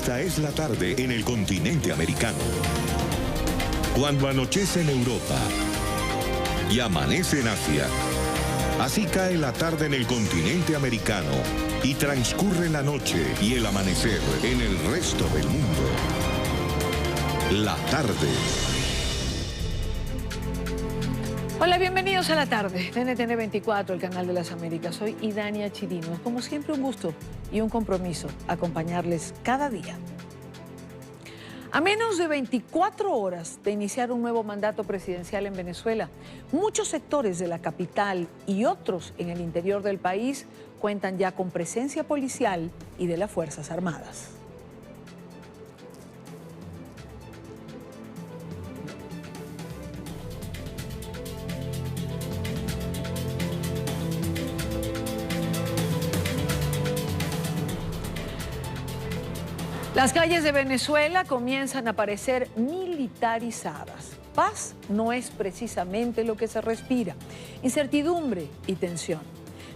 Esta es la tarde en el continente americano. Cuando anochece en Europa y amanece en Asia, así cae la tarde en el continente americano y transcurre la noche y el amanecer en el resto del mundo. La tarde. Hola, bienvenidos a La Tarde de NTN 24, el canal de las Américas. Soy Idania Chirino. Es como siempre un gusto y un compromiso acompañarles cada día. A menos de 24 horas de iniciar un nuevo mandato presidencial en Venezuela, muchos sectores de la capital y otros en el interior del país cuentan ya con presencia policial y de las Fuerzas Armadas. Las calles de Venezuela comienzan a parecer militarizadas. Paz no es precisamente lo que se respira. Incertidumbre y tensión.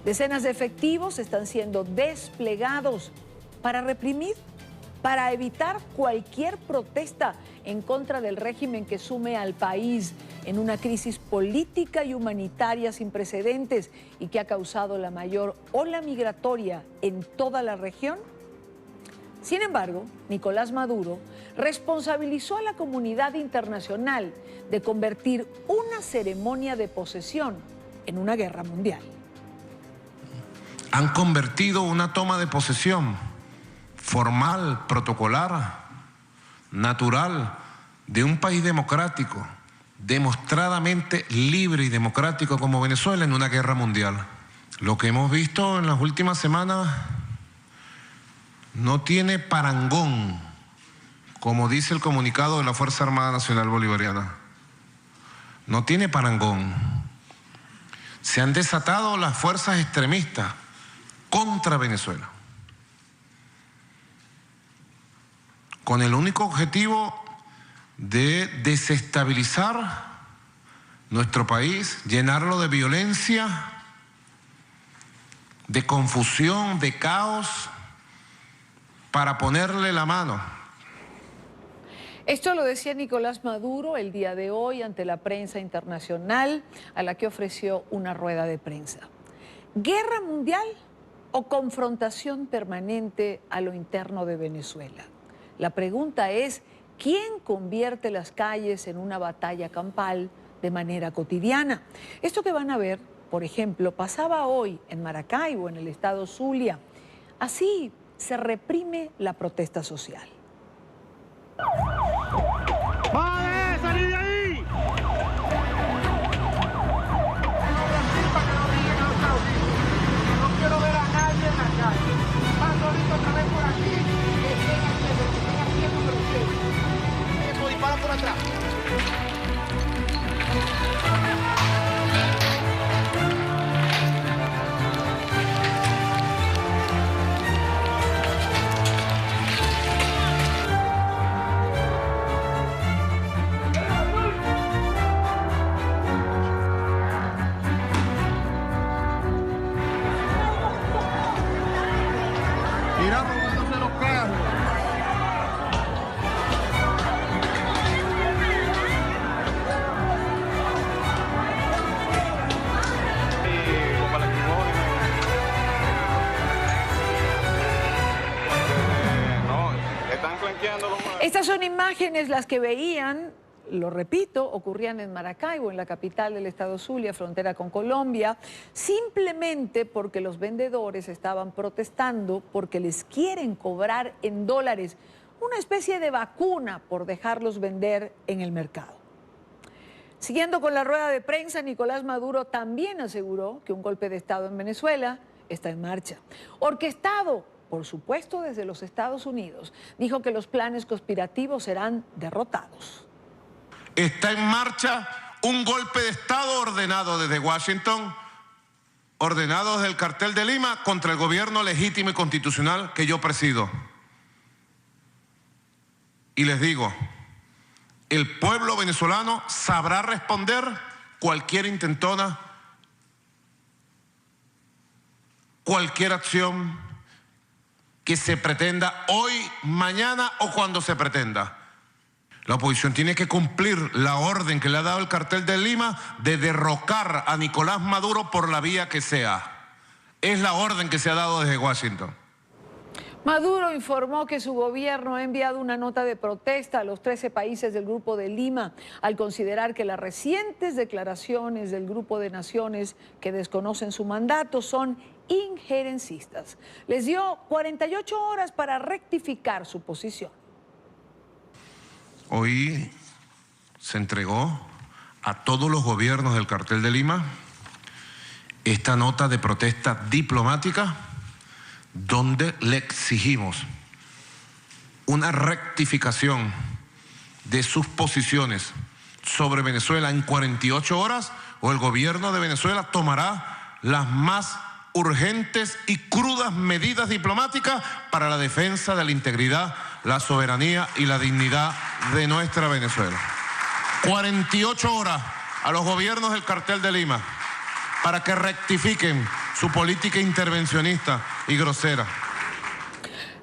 Decenas de efectivos están siendo desplegados para reprimir, para evitar cualquier protesta en contra del régimen que sume al país en una crisis política y humanitaria sin precedentes y que ha causado la mayor ola migratoria en toda la región. Sin embargo, Nicolás Maduro responsabilizó a la comunidad internacional de convertir una ceremonia de posesión en una guerra mundial. Han convertido una toma de posesión formal, protocolar, natural, de un país democrático, demostradamente libre y democrático como Venezuela, en una guerra mundial. Lo que hemos visto en las últimas semanas no tiene parangón, como dice el comunicado de la Fuerza Armada Nacional Bolivariana. No tiene parangón. Se han desatado las fuerzas extremistas contra Venezuela, con el único objetivo de desestabilizar nuestro país, llenarlo de violencia, de confusión, de caos, para ponerle la mano. Esto lo decía Nicolás Maduro el día de hoy ante la prensa internacional, a la que ofreció una rueda de prensa. ¿Guerra mundial o confrontación permanente a lo interno de Venezuela? La pregunta es, ¿quién convierte las calles en una batalla campal de manera cotidiana? Esto que van a ver, por ejemplo, pasaba hoy en Maracaibo, en el estado Zulia. Así se reprime la protesta social. ¡Vale, salid de ahí! No quiero ver a nadie en la calle. Paso ahorita otra vez por aquí. Que estén haciendo grosería. Eso, dispara por atrás. Estas son imágenes las que veían, lo repito, ocurrían en Maracaibo, en la capital del estado Zulia, frontera con Colombia, simplemente porque los vendedores estaban protestando porque les quieren cobrar en dólares, una especie de vacuna por dejarlos vender en el mercado. Siguiendo con la rueda de prensa, Nicolás Maduro también aseguró que un golpe de Estado en Venezuela está en marcha, orquestado, por supuesto, desde los Estados Unidos. Dijo que los planes conspirativos serán derrotados. Está en marcha un golpe de Estado ordenado desde Washington, ordenado desde el Cartel de Lima contra el gobierno legítimo y constitucional que yo presido. Y les digo, el pueblo venezolano sabrá responder cualquier intentona, cualquier acción que se pretenda hoy, mañana o cuando se pretenda. La oposición tiene que cumplir la orden que le ha dado el Cartel de Lima de derrocar a Nicolás Maduro por la vía que sea. Es la orden que se ha dado desde Washington. Maduro informó que su gobierno ha enviado una nota de protesta a los 13 países del Grupo de Lima al considerar que las recientes declaraciones del Grupo de Naciones que desconocen su mandato son injerencistas. Les dio 48 horas para rectificar su posición. Hoy se entregó a todos los gobiernos del Cartel de Lima esta nota de protesta diplomática donde le exigimos una rectificación de sus posiciones sobre Venezuela en 48 horas o el gobierno de Venezuela tomará las más urgentes y crudas medidas diplomáticas para la defensa de la integridad, la soberanía y la dignidad de nuestra Venezuela. 48 horas a los gobiernos del Cartel de Lima para que rectifiquen su política intervencionista y grosera.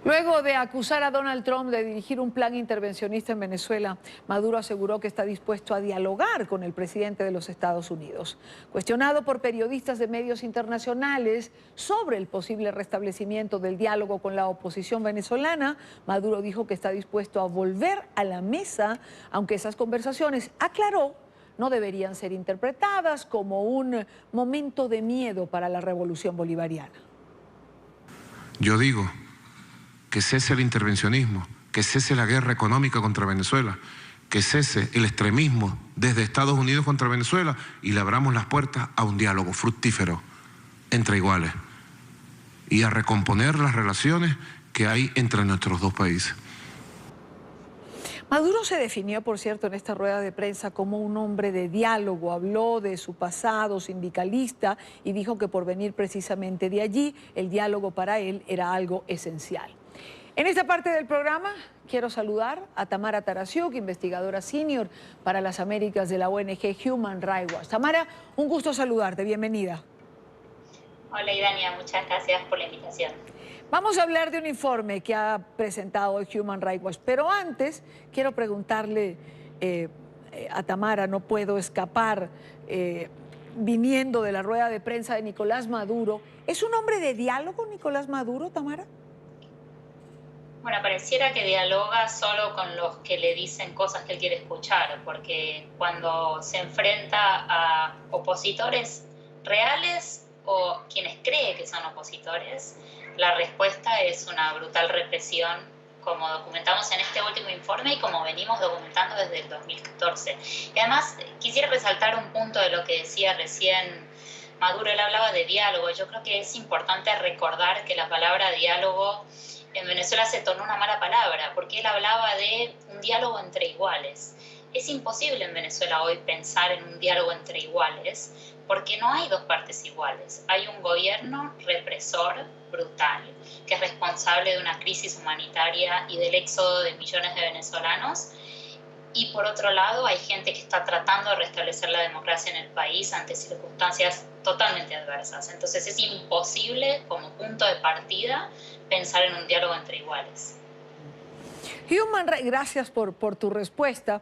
Luego de acusar a Donald Trump de dirigir un plan intervencionista en Venezuela, Maduro aseguró que está dispuesto a dialogar con el presidente de los Estados Unidos. Cuestionado por periodistas de medios internacionales sobre el posible restablecimiento del diálogo con la oposición venezolana, Maduro dijo que está dispuesto a volver a la mesa, aunque esas conversaciones, aclaró, no deberían ser interpretadas como un momento de miedo para la revolución bolivariana. Yo digo que cese el intervencionismo, que cese la guerra económica contra Venezuela, que cese el extremismo desde Estados Unidos contra Venezuela y le abramos las puertas a un diálogo fructífero entre iguales y a recomponer las relaciones que hay entre nuestros dos países. Maduro se definió, por cierto, en esta rueda de prensa como un hombre de diálogo. Habló de su pasado sindicalista y dijo que por venir precisamente de allí, el diálogo para él era algo esencial. En esta parte del programa quiero saludar a Tamara Tarasiuk, investigadora senior para las Américas de la ONG Human Rights Watch. Tamara, un gusto saludarte, bienvenida. Hola Idania, muchas gracias por la invitación. Vamos a hablar de un informe que ha presentado hoy Human Rights Watch, pero antes quiero preguntarle a Tamara, no puedo escapar, viniendo de la rueda de prensa de Nicolás Maduro, ¿es un hombre de diálogo Nicolás Maduro, Tamara? Bueno, pareciera que dialoga solo con los que le dicen cosas que él quiere escuchar, porque cuando se enfrenta a opositores reales o quienes cree que son opositores, la respuesta es una brutal represión, como documentamos en este último informe y como venimos documentando desde el 2014. Y además, quisiera resaltar un punto de lo que decía recién Maduro. Él hablaba de diálogo. Yo creo que es importante recordar que la palabra diálogo en Venezuela se tornó una mala palabra, porque él hablaba de un diálogo entre iguales. Es imposible en Venezuela hoy pensar en un diálogo entre iguales, porque no hay dos partes iguales. Hay un gobierno represor, brutal, que es responsable de una crisis humanitaria y del éxodo de millones de venezolanos. Y por otro lado, hay gente que está tratando de restablecer la democracia en el país ante circunstancias totalmente adversas. Entonces es imposible, como punto de partida, pensar en un diálogo entre iguales. Gracias por tu respuesta.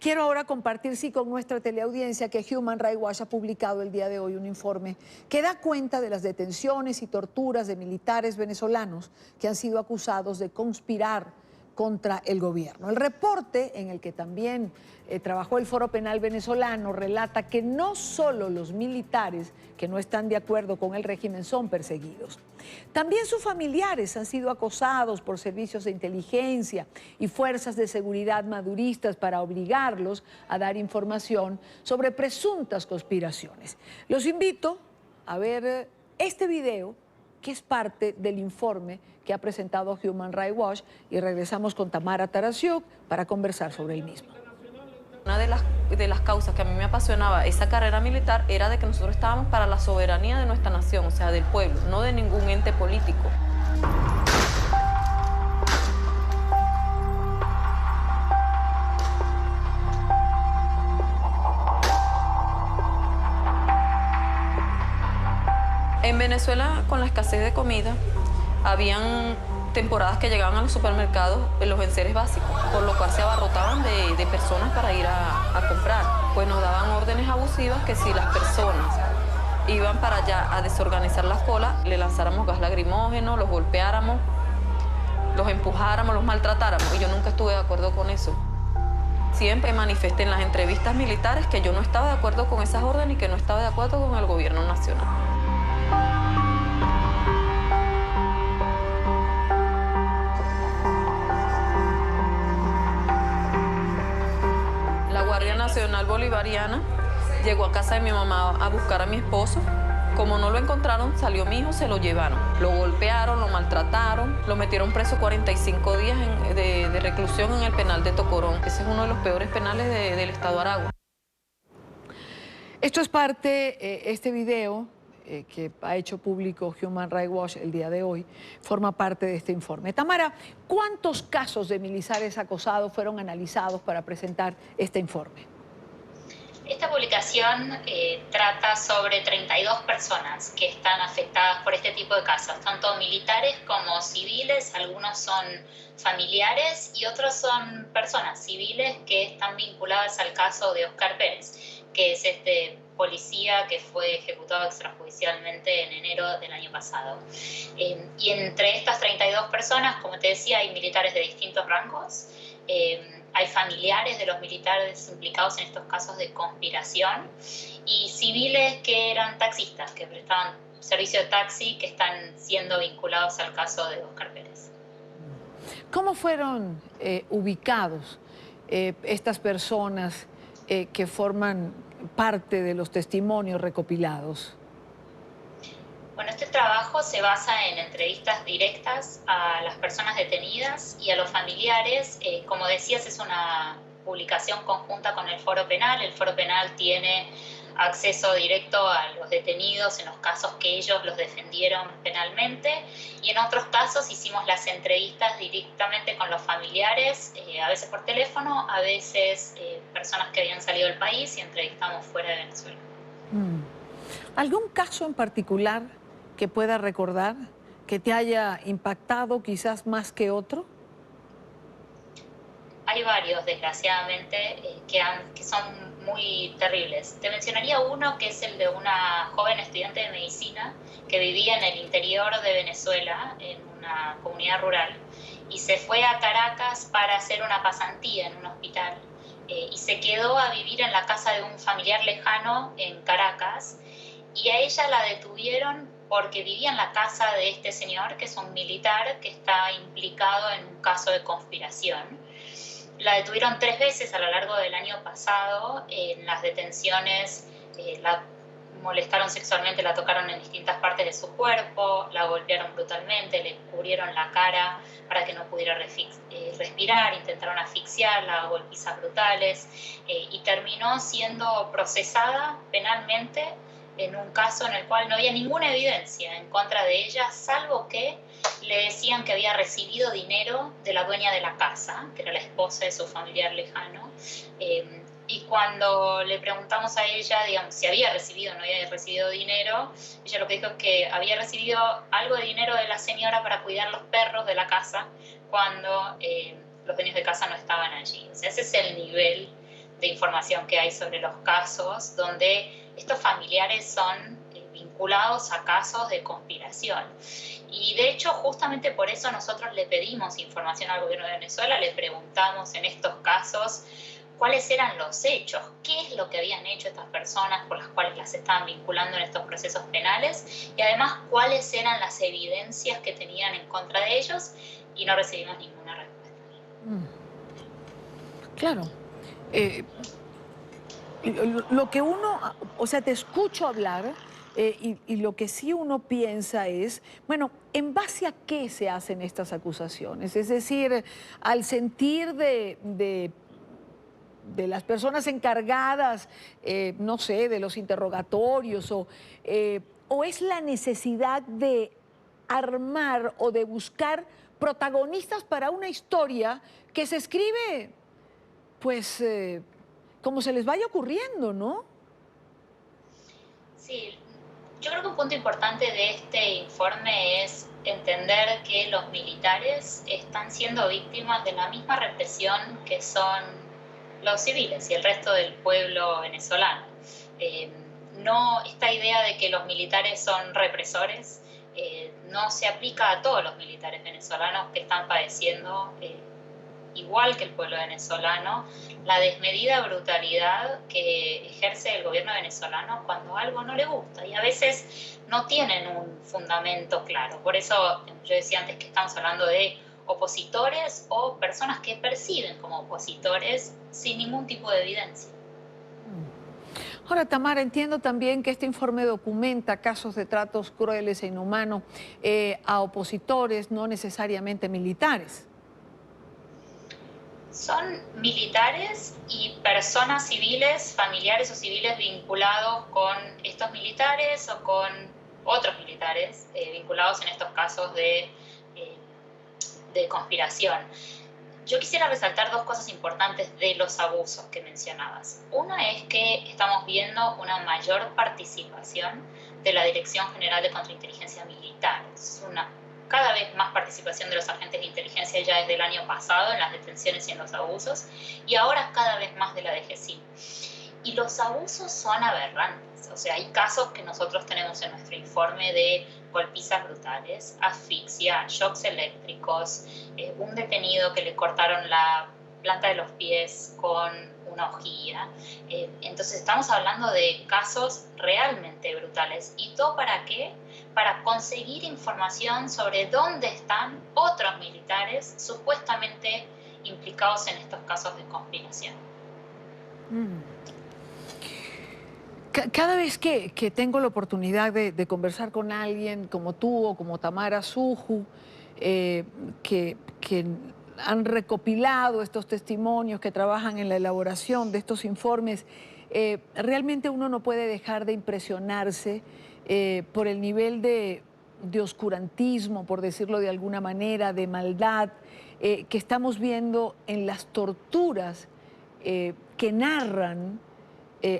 Quiero ahora compartir con nuestra teleaudiencia que Human Rights Watch ha publicado el día de hoy un informe que da cuenta de las detenciones y torturas de militares venezolanos que han sido acusados de conspirar contra el gobierno. El reporte, en el que también trabajó el Foro Penal Venezolano, relata que no solo los militares que no están de acuerdo con el régimen son perseguidos. También sus familiares han sido acosados por servicios de inteligencia y fuerzas de seguridad maduristas para obligarlos a dar información sobre presuntas conspiraciones. Los invito a ver este video, que es parte del informe que ha presentado Human Rights Watch, y regresamos con Tamara Tarasiuk para conversar sobre el mismo. Una de las causas que a mí me apasionaba esa carrera militar era de que nosotros estábamos para la soberanía de nuestra nación, o sea, del pueblo, no de ningún ente político. En Venezuela, con la escasez de comida, Habían temporadas que llegaban a los supermercados en los enseres básicos, por lo cual se abarrotaban de personas para ir a comprar. Pues nos daban órdenes abusivas que si las personas iban para allá a desorganizar las colas, le lanzáramos gas lacrimógeno, los golpeáramos, los empujáramos, los maltratáramos. Y yo nunca estuve de acuerdo con eso. Siempre manifesté en las entrevistas militares que yo no estaba de acuerdo con esas órdenes y que no estaba de acuerdo con el gobierno nacional. La Guardia Nacional Bolivariana llegó a casa de mi mamá a buscar a mi esposo. Como no lo encontraron, salió mi hijo, se lo llevaron. Lo golpearon, lo maltrataron, lo metieron preso 45 días de reclusión en el penal de Tocorón. Ese es uno de los peores penales del estado Aragua. Esto es parte, este video que ha hecho público Human Rights Watch el día de hoy, forma parte de este informe. Tamara, ¿cuántos casos de militares acosados fueron analizados para presentar este informe? Esta publicación trata sobre 32 personas que están afectadas por este tipo de casos, tanto militares como civiles. Algunos son familiares y otros son personas civiles que están vinculadas al caso de Oscar Pérez, que es este policía que fue ejecutado extrajudicialmente en enero del año pasado. Y entre estas 32 personas, como te decía, hay militares de distintos rangos. Hay familiares de los militares implicados en estos casos de conspiración y civiles que eran taxistas, que prestaban servicio de taxi, que están siendo vinculados al caso de Oscar Pérez. ¿Cómo fueron ubicados estas personas que forman parte de los testimonios recopilados? Bueno, este trabajo se basa en entrevistas directas a las personas detenidas y a los familiares. Como decías, es una publicación conjunta con el Foro Penal. El Foro Penal tiene acceso directo a los detenidos en los casos que ellos los defendieron penalmente, y en otros casos hicimos las entrevistas directamente con los familiares, a veces por teléfono, a veces personas que habían salido del país y entrevistamos fuera de Venezuela. ¿Algún caso en particular que pueda recordar que te haya impactado quizás más que otro? Hay varios, desgraciadamente, que son muy terribles. Te mencionaría uno que es el de una joven estudiante de medicina que vivía en el interior de Venezuela, en una comunidad rural, y se fue a Caracas para hacer una pasantía en un hospital. Y se quedó a vivir en la casa de un familiar lejano en Caracas, y a ella la detuvieron porque vivía en la casa de este señor, que es un militar que está implicado en un caso de conspiración. La detuvieron 3 veces a lo largo del año pasado. En las detenciones la molestaron sexualmente, la tocaron en distintas partes de su cuerpo, la golpearon brutalmente, le cubrieron la cara para que no pudiera respirar, intentaron asfixiarla, golpizas brutales, y terminó siendo procesada penalmente en un caso en el cual no había ninguna evidencia en contra de ella, salvo que le decían que había recibido dinero de la dueña de la casa, que era la esposa de su familiar lejano, y cuando le preguntamos a ella, digamos, si había recibido o no había recibido dinero, ella lo que dijo es que había recibido algo de dinero de la señora para cuidar los perros de la casa cuando los dueños de casa no estaban allí. O sea, ese es el nivel de información que hay sobre los casos donde estos familiares son vinculados a casos de conspiración. Y de hecho, justamente por eso nosotros le pedimos información al gobierno de Venezuela, le preguntamos en estos casos cuáles eran los hechos, qué es lo que habían hecho estas personas por las cuales las estaban vinculando en estos procesos penales, y además cuáles eran las evidencias que tenían en contra de ellos, y no recibimos ninguna respuesta. Claro. Lo que uno, o sea, te escucho hablar y lo que sí uno piensa es, bueno, ¿en base a qué se hacen estas acusaciones? Es decir, al sentir de las personas encargadas, no sé, de los interrogatorios, o es la necesidad de armar o de buscar protagonistas para una historia que se escribe, pues, como se les vaya ocurriendo, ¿no? Sí, yo creo que un punto importante de este informe es entender que los militares están siendo víctimas de la misma represión que son los civiles y el resto del pueblo venezolano. No, esta idea de que los militares son represores no se aplica a todos los militares venezolanos que están padeciendo, igual que el pueblo venezolano, la desmedida brutalidad que ejerce el gobierno venezolano cuando algo no le gusta, y a veces no tienen un fundamento claro. Por eso yo decía antes que estamos hablando de opositores o personas que perciben como opositores sin ningún tipo de evidencia. Ahora, Tamara, entiendo también que este informe documenta casos de tratos crueles e inhumanos a opositores, no necesariamente militares. Son militares y personas civiles, familiares o civiles vinculados con estos militares o con otros militares vinculados en estos casos de conspiración. Yo quisiera resaltar dos cosas importantes de los abusos que mencionabas. Una es que estamos viendo una mayor participación de la Dirección General de Contrainteligencia Militar. Es una cada vez más participación de los agentes de inteligencia ya desde el año pasado en las detenciones y en los abusos, y ahora cada vez más de la DGCIN. Y los abusos son aberrantes. O sea, hay casos que nosotros tenemos en nuestro informe de golpizas brutales, asfixia, shocks eléctricos, un detenido que le cortaron la planta de los pies con una hojilla. Entonces estamos hablando de casos realmente brutales. ¿Y todo para qué? Para conseguir información sobre dónde están otros militares supuestamente implicados en estos casos de conspiración. Cada vez que tengo la oportunidad de conversar con alguien como tú o como Tamara Suju, que han recopilado estos testimonios, que trabajan en la elaboración de estos informes, realmente uno no puede dejar de impresionarse por el nivel de oscurantismo, por decirlo de alguna manera, de maldad, que estamos viendo en las torturas que narran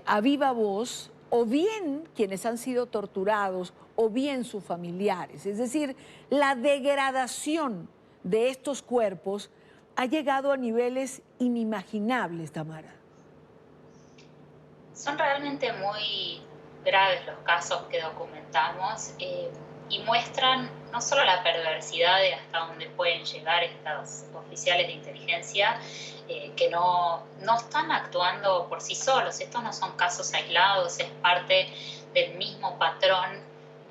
a viva voz, o bien quienes han sido torturados, o bien sus familiares. Es decir, la degradación de estos cuerpos ha llegado a niveles inimaginables, Tamara. Son realmente muy graves los casos que documentamos y muestran no solo la perversidad de hasta dónde pueden llegar estos oficiales de inteligencia, que no están actuando por sí solos. Estos no son casos aislados, es parte del mismo patrón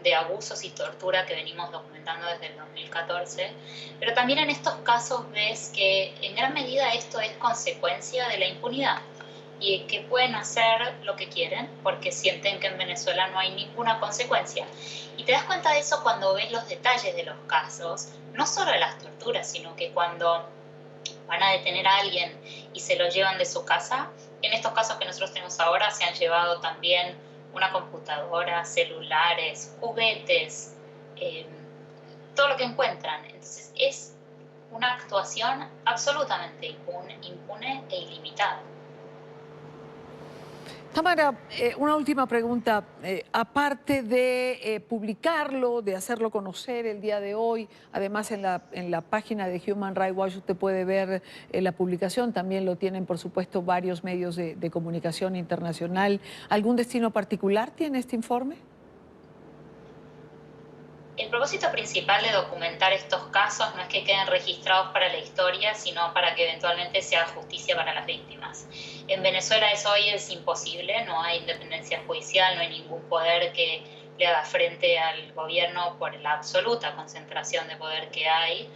de abusos y tortura que venimos documentando desde el 2014. Pero también en estos casos ves que en gran medida esto es consecuencia de la impunidad y que pueden hacer lo que quieren porque sienten que en Venezuela no hay ninguna consecuencia. Y te das cuenta de eso cuando ves los detalles de los casos, no solo de las torturas, sino que cuando van a detener a alguien y se lo llevan de su casa, en estos casos que nosotros tenemos ahora se han llevado también una computadora, celulares, juguetes, todo lo que encuentran. Entonces es una actuación absolutamente impune e ilimitada. Tamara, una última pregunta. Aparte de publicarlo, de hacerlo conocer el día de hoy, además en la página de Human Rights Watch usted puede ver la publicación, también lo tienen por supuesto varios medios de comunicación internacional. ¿Algún destino particular tiene este informe? El propósito principal de documentar estos casos no es que queden registrados para la historia, sino para que eventualmente se haga justicia para las víctimas. En Venezuela eso hoy es imposible, no hay independencia judicial, no hay ningún poder que le haga frente al gobierno por la absoluta concentración de poder que hay,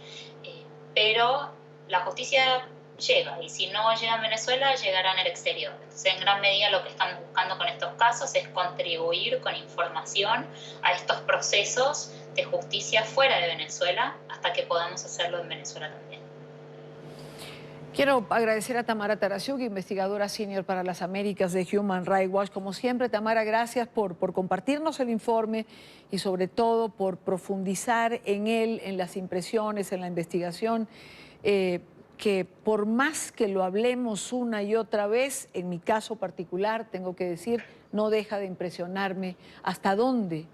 pero la justicia llega, y si no llega en Venezuela, llegará en el exterior. Entonces, en gran medida lo que estamos buscando con estos casos es contribuir con información a estos procesos de justicia fuera de Venezuela hasta que podamos hacerlo en Venezuela también. Quiero agradecer a Tamara Tarasiuk, investigadora senior para las Américas de Human Rights Watch. Como siempre, Tamara, gracias por compartirnos el informe y sobre todo por profundizar en él, en las impresiones, en la investigación, que por más que lo hablemos una y otra vez, en mi caso particular, tengo que decir, no deja de impresionarme hasta dónde,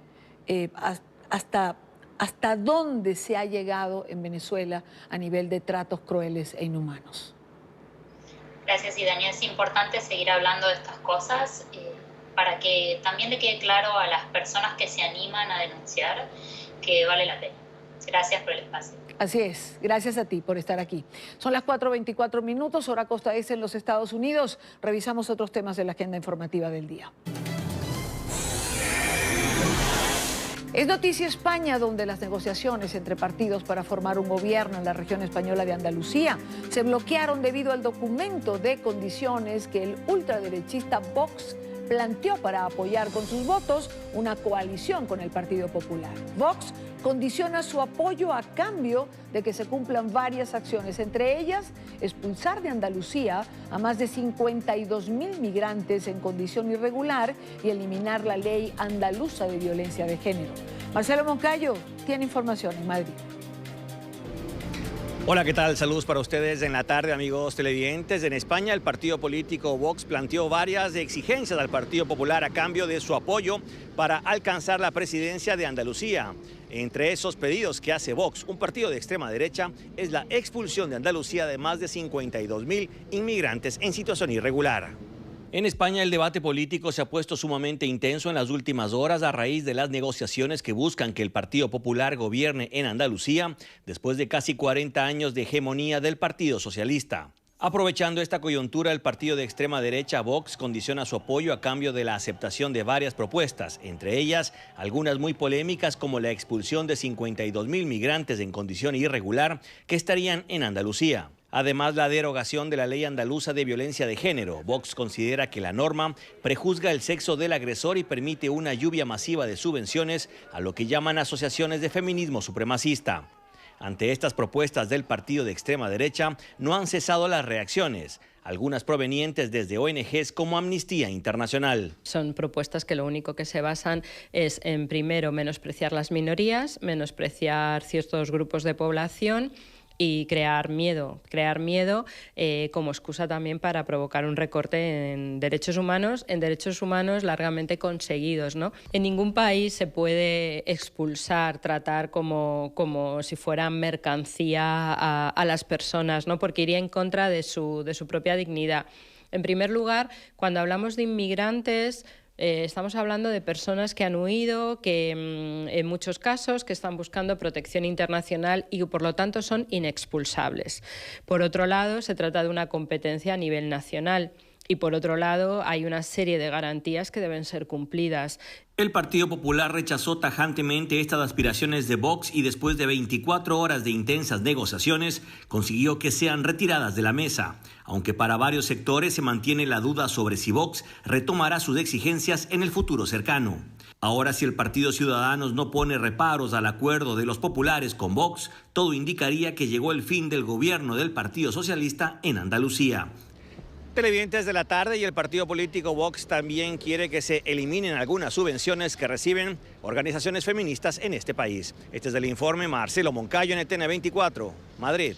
hasta hasta dónde se ha llegado en Venezuela a nivel de tratos crueles e inhumanos. Gracias, y Daniel, es importante seguir hablando de estas cosas para que también le quede claro a las personas que se animan a denunciar que vale la pena. Gracias por el espacio. Así es, gracias a ti por estar aquí. Son las 4:24 minutos, hora costa este en los Estados Unidos. Revisamos otros temas de la agenda informativa del día. Es noticia España, donde las negociaciones entre partidos para formar un gobierno en la región española de Andalucía se bloquearon debido al documento de condiciones que el ultraderechista Vox planteó para apoyar con sus votos una coalición con el Partido Popular. Vox condiciona su apoyo a cambio de que se cumplan varias acciones, entre ellas expulsar de Andalucía a más de 52.000 migrantes en condición irregular y eliminar la ley andaluza de violencia de género. Marcelo Moncayo tiene información en Madrid. Hola, ¿qué tal? Saludos para ustedes en la tarde, amigos televidentes. En España, el partido político Vox planteó varias exigencias al Partido Popular a cambio de su apoyo para alcanzar la presidencia de Andalucía. Entre esos pedidos que hace Vox, un partido de extrema derecha, es la expulsión de Andalucía de más de 52.000 inmigrantes en situación irregular. En España, el debate político se ha puesto sumamente intenso en las últimas horas a raíz de las negociaciones que buscan que el Partido Popular gobierne en Andalucía después de casi 40 años de hegemonía del Partido Socialista. Aprovechando esta coyuntura, el partido de extrema derecha Vox condiciona su apoyo a cambio de la aceptación de varias propuestas, entre ellas algunas muy polémicas como la expulsión de 52.000 migrantes en condición irregular que estarían en Andalucía. Además, la derogación de la ley andaluza de violencia de género. Vox considera que la norma prejuzga el sexo del agresor y permite una lluvia masiva de subvenciones a lo que llaman asociaciones de feminismo supremacista. Ante estas propuestas del partido de extrema derecha, no han cesado las reacciones, algunas provenientes desde ONGs como Amnistía Internacional. Son propuestas que lo único que se basan es en, primero, menospreciar las minorías, menospreciar ciertos grupos de población y crear miedo como excusa también para provocar un recorte en derechos humanos largamente conseguidos, ¿no? En ningún país se puede expulsar, tratar como si fueran mercancía a las personas, ¿no? Porque iría en contra de su propia dignidad. En primer lugar, cuando hablamos de inmigrantes, estamos hablando de personas que han huido, que en muchos casos que están buscando protección internacional y que por lo tanto son inexpulsables. Por otro lado, se trata de una competencia a nivel nacional. Y por otro lado, hay una serie de garantías que deben ser cumplidas. El Partido Popular rechazó tajantemente estas aspiraciones de Vox y después de 24 horas de intensas negociaciones consiguió que sean retiradas de la mesa, aunque para varios sectores se mantiene la duda sobre si Vox retomará sus exigencias en el futuro cercano. Ahora, si el Partido Ciudadanos no pone reparos al acuerdo de los populares con Vox, todo indicaría que llegó el fin del gobierno del Partido Socialista en Andalucía. Televidentes de la tarde, y el partido político Vox también quiere que se eliminen algunas subvenciones que reciben organizaciones feministas en este país. Este es el informe. Marcelo Moncayo, NTN 24, Madrid.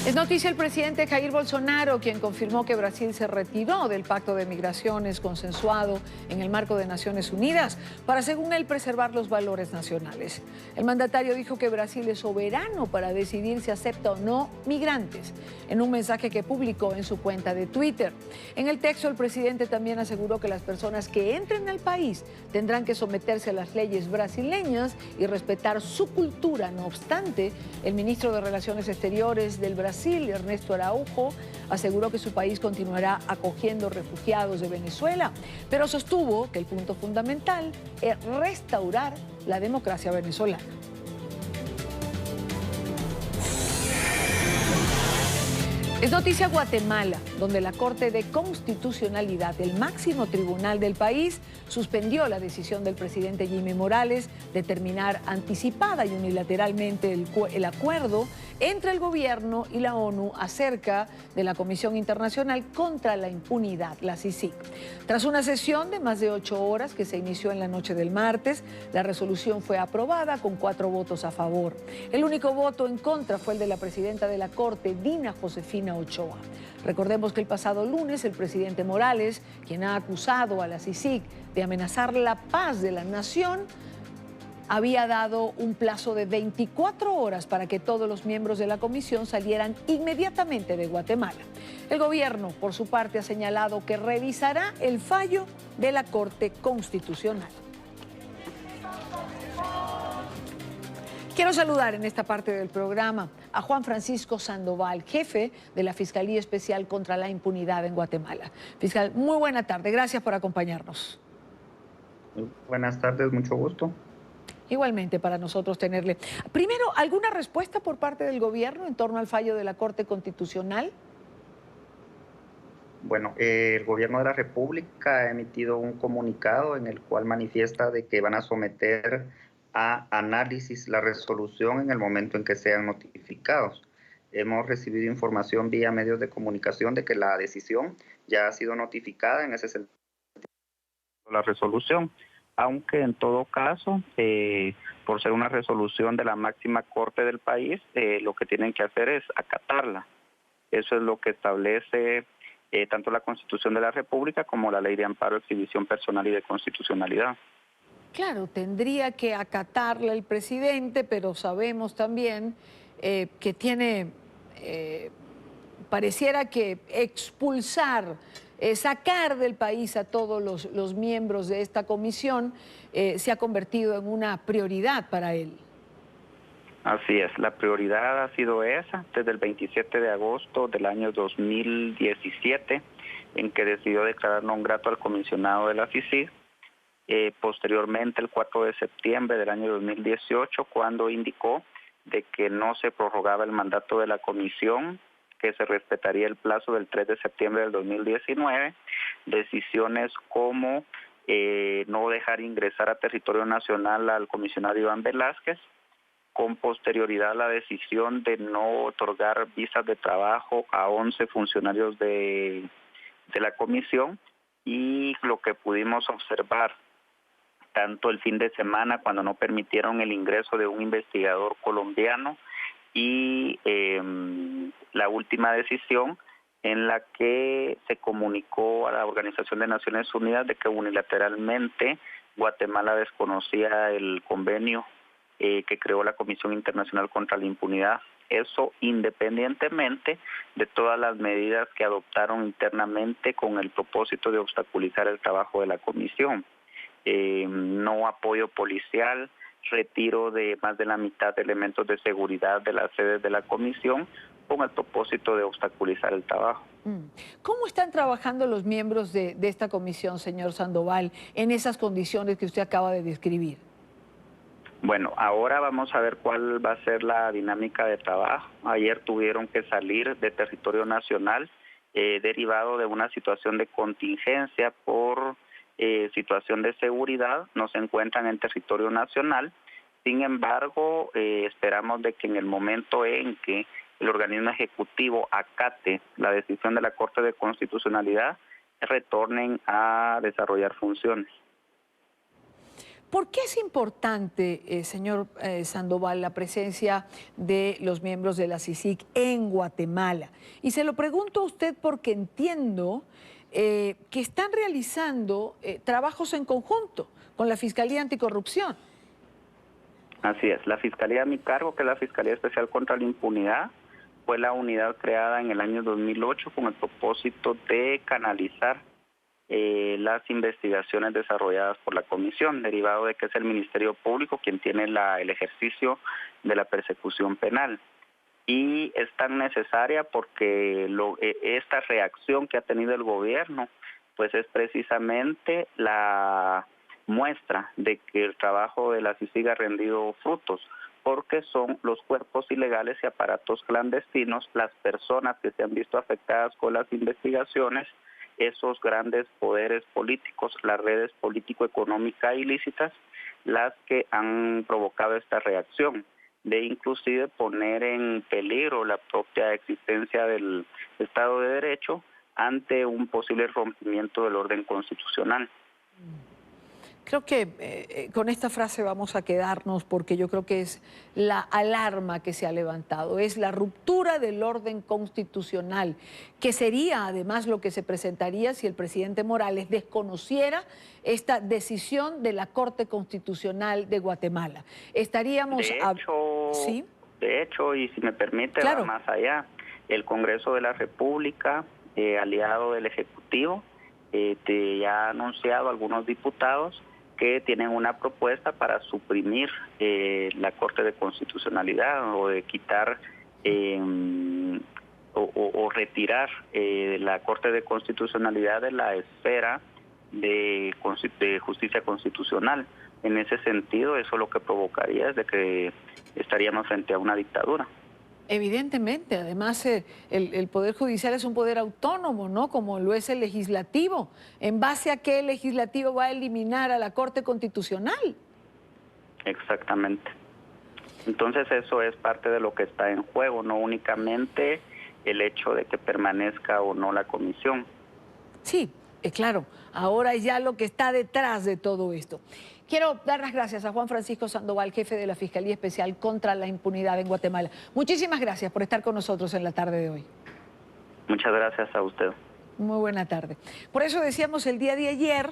Es noticia el presidente Jair Bolsonaro, quien confirmó que Brasil se retiró del pacto de migraciones consensuado en el marco de Naciones Unidas para, según él, preservar los valores nacionales. El mandatario dijo que Brasil es soberano para decidir si acepta o no migrantes, en un mensaje que publicó en su cuenta de Twitter. En el texto, el presidente también aseguró que las personas que entren al país tendrán que someterse a las leyes brasileñas y respetar su cultura. No obstante, el ministro de Relaciones Exteriores del Brasil, Ernesto Araujo, aseguró que su país continuará acogiendo refugiados de Venezuela, pero sostuvo que el punto fundamental es restaurar la democracia venezolana. Es noticia Guatemala, donde la Corte de Constitucionalidad, el máximo tribunal del país, suspendió la decisión del presidente Jimmy Morales de terminar anticipada y unilateralmente el acuerdo entre el gobierno y la ONU acerca de la Comisión Internacional contra la Impunidad, la CICIG. Tras una sesión de más de 8 horas que se inició en la noche del martes, la resolución fue aprobada con 4 votos a favor. El único voto en contra fue el de la presidenta de la Corte, Dina Josefina Ochoa. Recordemos que el pasado lunes el presidente Morales, quien ha acusado a la CICIG de amenazar la paz de la nación, había dado un plazo de 24 horas para que todos los miembros de la comisión salieran inmediatamente de Guatemala. El gobierno, por su parte, ha señalado que revisará el fallo de la Corte Constitucional. Quiero saludar en esta parte del programa a Juan Francisco Sandoval, jefe de la Fiscalía Especial contra la Impunidad en Guatemala. Fiscal, muy buena tarde. Gracias por acompañarnos. Buenas tardes, mucho gusto. Igualmente para nosotros tenerle. Primero, ¿alguna respuesta por parte del gobierno en torno al fallo de la Corte Constitucional? Bueno, el gobierno de la República ha emitido un comunicado en el cual manifiesta de que van a someter a análisis la resolución en el momento en que sean notificados. Hemos recibido información vía medios de comunicación de que la decisión ya ha sido notificada en ese sentido. La resolución, aunque en todo caso, por ser una resolución de la máxima corte del país, lo que tienen que hacer es acatarla. Eso es lo que establece tanto la Constitución de la República como la Ley de Amparo, Exhibición Personal y de Constitucionalidad. Claro, tendría que acatarla el presidente, pero sabemos también que tiene, pareciera que expulsar, sacar del país a todos los miembros de esta comisión se ha convertido en una prioridad para él. Así es, la prioridad ha sido esa desde el 27 de agosto del año 2017, en que decidió declarar non grato al comisionado de la CICIG. Posteriormente, el 4 de septiembre del año 2018, cuando indicó de que no se prorrogaba el mandato de la comisión, que se respetaría el plazo del 3 de septiembre del 2019, decisiones como no dejar ingresar a territorio nacional al comisionado Iván Velázquez, con posterioridad la decisión de no otorgar visas de trabajo a 11 funcionarios de la comisión, y lo que pudimos observar tanto el fin de semana cuando no permitieron el ingreso de un investigador colombiano y la última decisión en la que se comunicó a la Organización de Naciones Unidas de que unilateralmente Guatemala desconocía el convenio que creó la Comisión Internacional contra la Impunidad. Eso independientemente de todas las medidas que adoptaron internamente con el propósito de obstaculizar el trabajo de la comisión. No apoyo policial, retiro de más de la mitad de elementos de seguridad de las sedes de la comisión con el propósito de obstaculizar el trabajo. ¿Cómo están trabajando los miembros de esta comisión, señor Sandoval, en esas condiciones que usted acaba de describir? Bueno, ahora vamos a ver cuál va a ser la dinámica de trabajo. Ayer tuvieron que salir de territorio nacional derivado de una situación de contingencia por situación de seguridad. No se encuentran en territorio nacional. Sin embargo, esperamos de que en el momento en que el organismo ejecutivo acate la decisión de la Corte de Constitucionalidad, retornen a desarrollar funciones. ¿Por qué es importante, señor Sandoval, la presencia de los miembros de la CICIG en Guatemala? Y se lo pregunto a usted porque entiendo que están realizando trabajos en conjunto con la Fiscalía Anticorrupción. Así es, la Fiscalía a mi cargo, que es la Fiscalía Especial contra la Impunidad, fue la unidad creada en el año 2008 con el propósito de canalizar las investigaciones desarrolladas por la comisión, derivado de que es el Ministerio Público quien tiene el ejercicio de la persecución penal. Y es tan necesaria porque esta reacción que ha tenido el gobierno pues es precisamente la muestra de que el trabajo de la CICIG ha rendido frutos, porque son los cuerpos ilegales y aparatos clandestinos las personas que se han visto afectadas con las investigaciones, esos grandes poderes políticos, las redes político-económicas ilícitas, las que han provocado esta reacción de inclusive poner en peligro la propia existencia del Estado de Derecho ante un posible rompimiento del orden constitucional. Creo que con esta frase vamos a quedarnos porque yo creo que es la alarma que se ha levantado, es la ruptura del orden constitucional, que sería además lo que se presentaría si el presidente Morales desconociera esta decisión de la Corte Constitucional de Guatemala. Estaríamos... ¿Sí? De hecho, y si me permite, claro, va más allá. El Congreso de la República, aliado del Ejecutivo, ya ha anunciado a algunos diputados que tienen una propuesta para suprimir la Corte de Constitucionalidad o de quitar o retirar la Corte de Constitucionalidad de la esfera de justicia constitucional. En ese sentido, eso lo que provocaría es de que estaríamos frente a una dictadura. Evidentemente, además el Poder Judicial es un poder autónomo, ¿no? Como lo es el Legislativo. ¿En base a qué el Legislativo va a eliminar a la Corte Constitucional? Exactamente. Entonces eso es parte de lo que está en juego, no únicamente el hecho de que permanezca o no la comisión. Sí, claro. Ahora ya lo que está detrás de todo esto. Quiero dar las gracias a Juan Francisco Sandoval, jefe de la Fiscalía Especial contra la Impunidad en Guatemala. Muchísimas gracias por estar con nosotros en la tarde de hoy. Muchas gracias a usted. Muy buena tarde. Por eso decíamos el día de ayer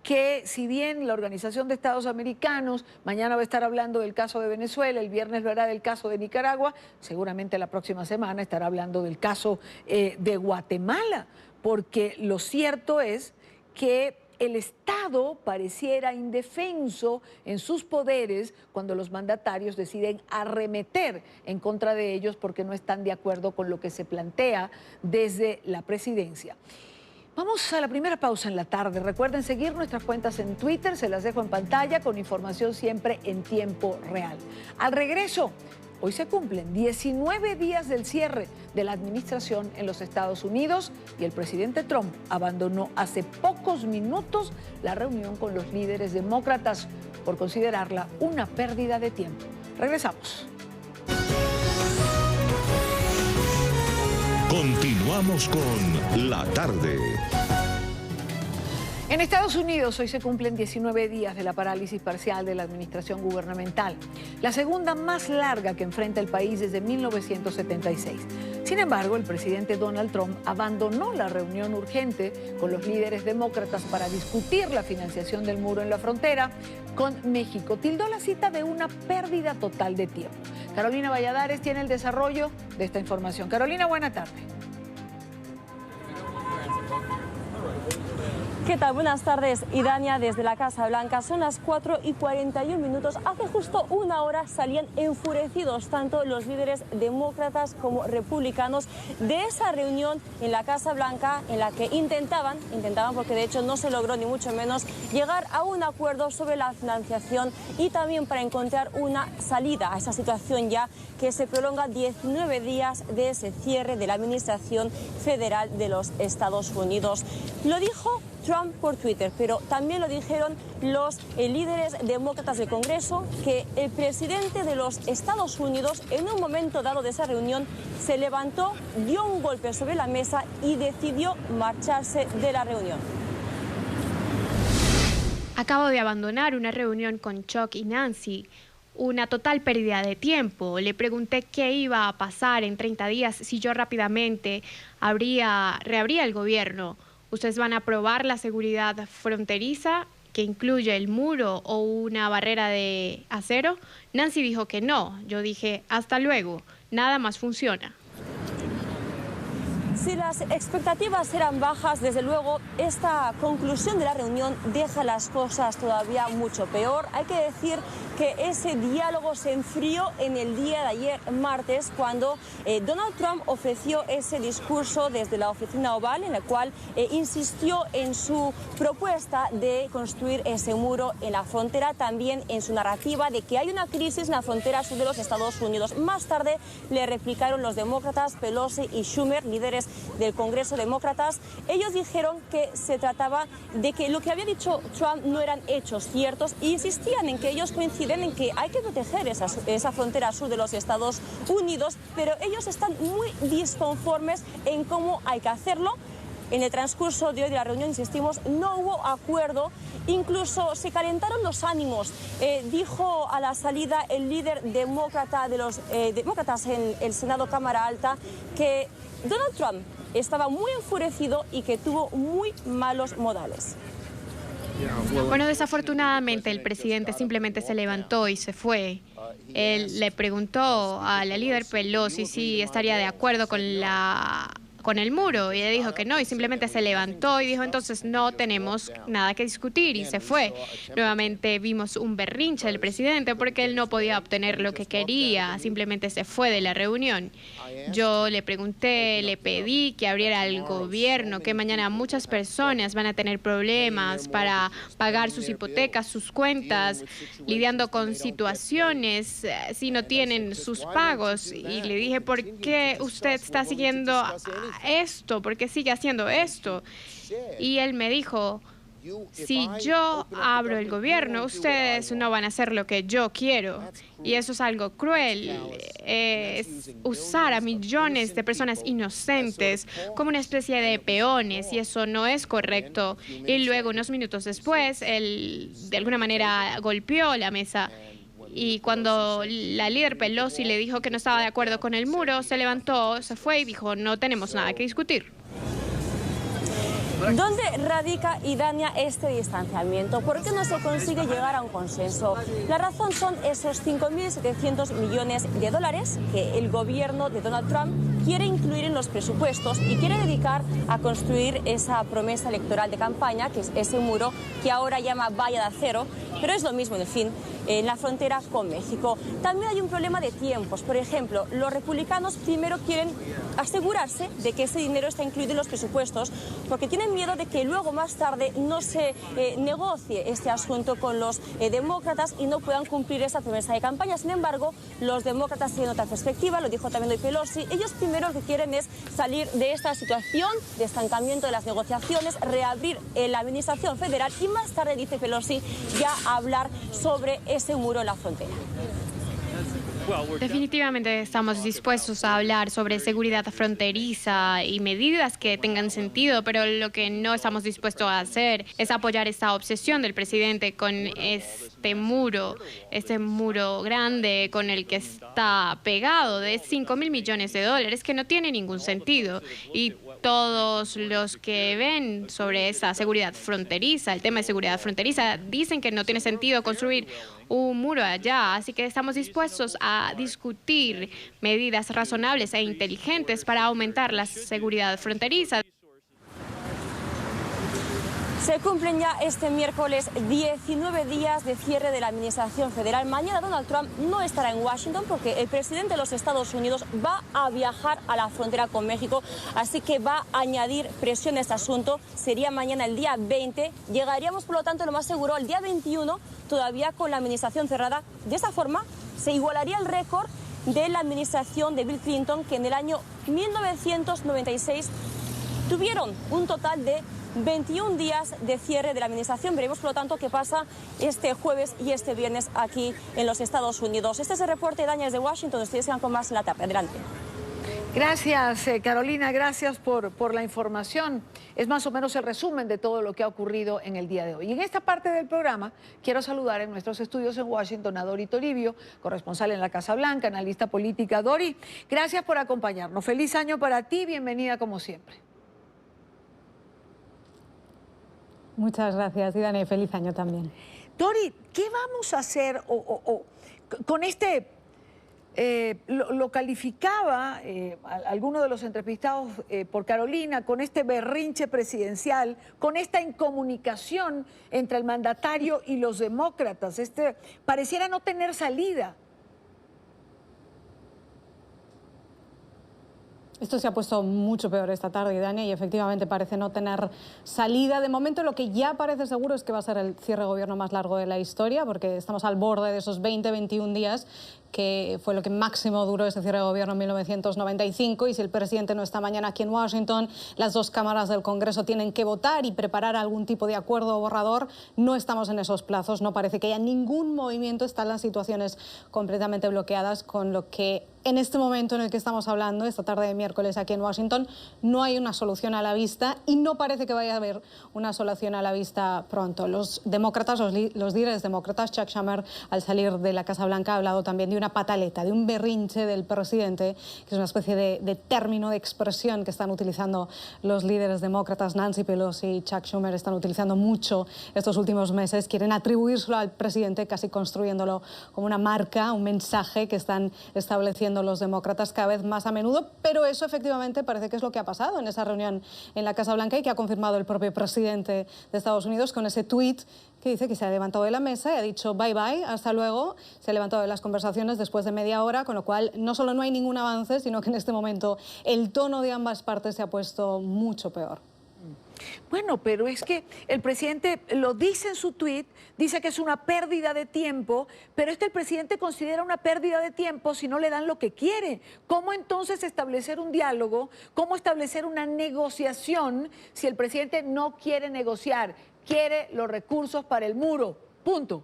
que si bien la Organización de Estados Americanos mañana va a estar hablando del caso de Venezuela, el viernes lo hará del caso de Nicaragua, seguramente la próxima semana estará hablando del caso de Guatemala, porque lo cierto es que el Estado pareciera indefenso en sus poderes cuando los mandatarios deciden arremeter en contra de ellos porque no están de acuerdo con lo que se plantea desde la presidencia. Vamos a la primera pausa en la tarde. Recuerden seguir nuestras cuentas en Twitter, se las dejo en pantalla con información siempre en tiempo real. Al regreso, hoy se cumplen 19 días del cierre de la administración en los Estados Unidos y el presidente Trump abandonó hace pocos minutos la reunión con los líderes demócratas por considerarla una pérdida de tiempo. Regresamos. Continuamos con La Tarde. En Estados Unidos hoy se cumplen 19 días de la parálisis parcial de la administración gubernamental, la segunda más larga que enfrenta el país desde 1976. Sin embargo, el presidente Donald Trump abandonó la reunión urgente con los líderes demócratas para discutir la financiación del muro en la frontera con México. Tildó la cita de una pérdida total de tiempo. Carolina Valladares tiene el desarrollo de esta información. Carolina, buena tarde. ¿Qué tal? Buenas tardes, Idania, desde la Casa Blanca. Son las 4:41. Hace justo una hora salían enfurecidos tanto los líderes demócratas como republicanos de esa reunión en la Casa Blanca en la que intentaban, porque de hecho no se logró ni mucho menos, llegar a un acuerdo sobre la financiación y también para encontrar una salida a esa situación ya que se prolonga 19 días de ese cierre de la administración federal de los Estados Unidos. Lo dijo Trump por Twitter, pero también lo dijeron los líderes demócratas del Congreso, que el presidente de los Estados Unidos en un momento dado de esa reunión se levantó, dio un golpe sobre la mesa y decidió marcharse de la reunión. Acabo de abandonar una reunión con Chuck y Nancy. Una total pérdida de tiempo. Le pregunté qué iba a pasar en 30 días si yo rápidamente reabría el gobierno. ¿Ustedes van a aprobar la seguridad fronteriza que incluye el muro o una barrera de acero? Nancy dijo que no. Yo dije, hasta luego, nada más funciona. Si las expectativas eran bajas, desde luego esta conclusión de la reunión deja las cosas todavía mucho peor. Hay que decir que ese diálogo se enfrió en el día de ayer, martes, cuando Donald Trump ofreció ese discurso desde la oficina Oval, en el cual insistió en su propuesta de construir ese muro en la frontera, también en su narrativa de que hay una crisis en la frontera sur de los Estados Unidos. Más tarde le replicaron los demócratas Pelosi y Schumer, líderes del Congreso demócratas. Ellos dijeron que se trataba de que lo que había dicho Trump no eran hechos ciertos e insistían en que ellos coinciden en que hay que proteger esa frontera sur de los Estados Unidos, pero ellos están muy disconformes en cómo hay que hacerlo. En el transcurso de hoy de la reunión, insistimos, no hubo acuerdo Incluso se calentaron los ánimos. Dijo a la salida el líder demócrata de los demócratas en el Senado Cámara Alta que Donald Trump estaba muy enfurecido y que tuvo muy malos modales. Bueno, desafortunadamente el presidente simplemente se levantó y se fue. Él le preguntó a la líder Pelosi si estaría de acuerdo con el muro y ella dijo que no y simplemente se levantó y dijo entonces no tenemos nada que discutir y se fue. Nuevamente vimos un berrinche del presidente porque él no podía obtener lo que quería, simplemente se fue de la reunión. Yo le pregunté, le pedí que abriera el gobierno, que mañana muchas personas van a tener problemas para pagar sus hipotecas, sus cuentas, lidiando con situaciones si no tienen sus pagos. Y le dije, ¿por qué usted está siguiendo esto? ¿Por qué sigue haciendo esto? Y él me dijo, si yo abro el gobierno, ustedes no van a hacer lo que yo quiero. Y eso es algo cruel. Es usar a millones de personas inocentes como una especie de peones y eso no es correcto. Y luego, unos minutos después, él de alguna manera golpeó la mesa. Y cuando la líder Pelosi le dijo que no estaba de acuerdo con el muro, se levantó, se fue y dijo, no tenemos nada que discutir. ¿Dónde radica, Idania, este distanciamiento? ¿Por qué no se consigue llegar a un consenso? La razón son esos 5.700 millones de dólares que el gobierno de Donald Trump quiere incluir en los presupuestos y quiere dedicar a construir esa promesa electoral de campaña, que es ese muro que ahora llama Valla de Acero, pero es lo mismo, en fin, en la frontera con México. También hay un problema de tiempos. Por ejemplo, los republicanos primero quieren asegurarse de que ese dinero está incluido en los presupuestos porque tienen miedo de que luego más tarde no se negocie este asunto con los demócratas y no puedan cumplir esa promesa de campaña. Sin embargo, los demócratas tienen otra perspectiva, lo dijo también hoy Pelosi. Ellos primero lo que quieren es salir de esta situación de estancamiento de las negociaciones, reabrir la administración federal y más tarde, dice Pelosi, ya hablar sobre ese muro en la frontera. Definitivamente estamos dispuestos a hablar sobre seguridad fronteriza y medidas que tengan sentido, pero lo que no estamos dispuestos a hacer es apoyar esta obsesión del presidente con este muro grande con el que está pegado de 5.000 millones de dólares, que no tiene ningún sentido. Y todos los que ven sobre esa seguridad fronteriza, el tema de seguridad fronteriza, dicen que no tiene sentido construir un muro allá, así que estamos dispuestos a discutir medidas razonables e inteligentes para aumentar la seguridad fronteriza. Se cumplen ya este miércoles 19 días de cierre de la administración federal. Mañana Donald Trump no estará en Washington porque el presidente de los Estados Unidos va a viajar a la frontera con México, así que va a añadir presión a este asunto. Sería mañana el día 20. Llegaríamos, por lo tanto, lo más seguro, al día 21, todavía con la administración cerrada. De esa forma, se igualaría el récord de la administración de Bill Clinton, que en el año 1996 tuvieron un total de 21 días de cierre de la administración. Veremos, por lo tanto, qué pasa este jueves y este viernes aquí en los Estados Unidos. Este es el reporte de Daña desde Washington. Ustedes sigan con más en la tarde. Adelante. Gracias, Carolina. Gracias por la información. Es más o menos el resumen de todo lo que ha ocurrido en el día de hoy. Y en esta parte del programa quiero saludar en nuestros estudios en Washington a Dori Toribio, corresponsal en la Casa Blanca, analista política. Dori, gracias por acompañarnos. Feliz año para ti. Bienvenida como siempre. Muchas gracias, Idania, y feliz año también. Dori, ¿qué vamos a hacer con este, lo calificaba alguno de los entrevistados por Carolina, con este berrinche presidencial, con esta incomunicación entre el mandatario y los demócratas? Pareciera no tener salida. Esto se ha puesto mucho peor esta tarde, Idania, y efectivamente parece no tener salida. De momento lo que ya parece seguro es que va a ser el cierre de gobierno más largo de la historia, porque estamos al borde de esos 20-21 días que fue lo que máximo duró ese cierre de gobierno en 1995, y si el presidente no está mañana aquí en Washington, las dos cámaras del Congreso tienen que votar y preparar algún tipo de acuerdo o borrador. No estamos en esos plazos, no parece que haya ningún movimiento, están las situaciones completamente bloqueadas, con lo que en este momento en el que estamos hablando, esta tarde de miércoles aquí en Washington, no hay una solución a la vista y no parece que vaya a haber una solución a la vista pronto. Los demócratas, los líderes demócratas, Chuck Schumer, al salir de la Casa Blanca, ha hablado también de una pataleta, de un berrinche del presidente, que es una especie de término, de expresión que están utilizando los líderes demócratas. Nancy Pelosi y Chuck Schumer están utilizando mucho estos últimos meses. Quieren atribuírselo al presidente, casi construyéndolo como una marca, un mensaje que están estableciendo los demócratas cada vez más a menudo, pero eso efectivamente parece que es lo que ha pasado en esa reunión en la Casa Blanca y que ha confirmado el propio presidente de Estados Unidos con ese tuit que dice que se ha levantado de la mesa y ha dicho bye bye, hasta luego. Se ha levantado de las conversaciones después de media hora, con lo cual no solo no hay ningún avance, sino que en este momento el tono de ambas partes se ha puesto mucho peor. Bueno, pero es que el presidente lo dice en su tuit, dice que es una pérdida de tiempo, pero es que el presidente considera una pérdida de tiempo si no le dan lo que quiere. ¿Cómo entonces establecer un diálogo? ¿Cómo establecer una negociación si el presidente no quiere negociar? Quiere los recursos para el muro. Punto.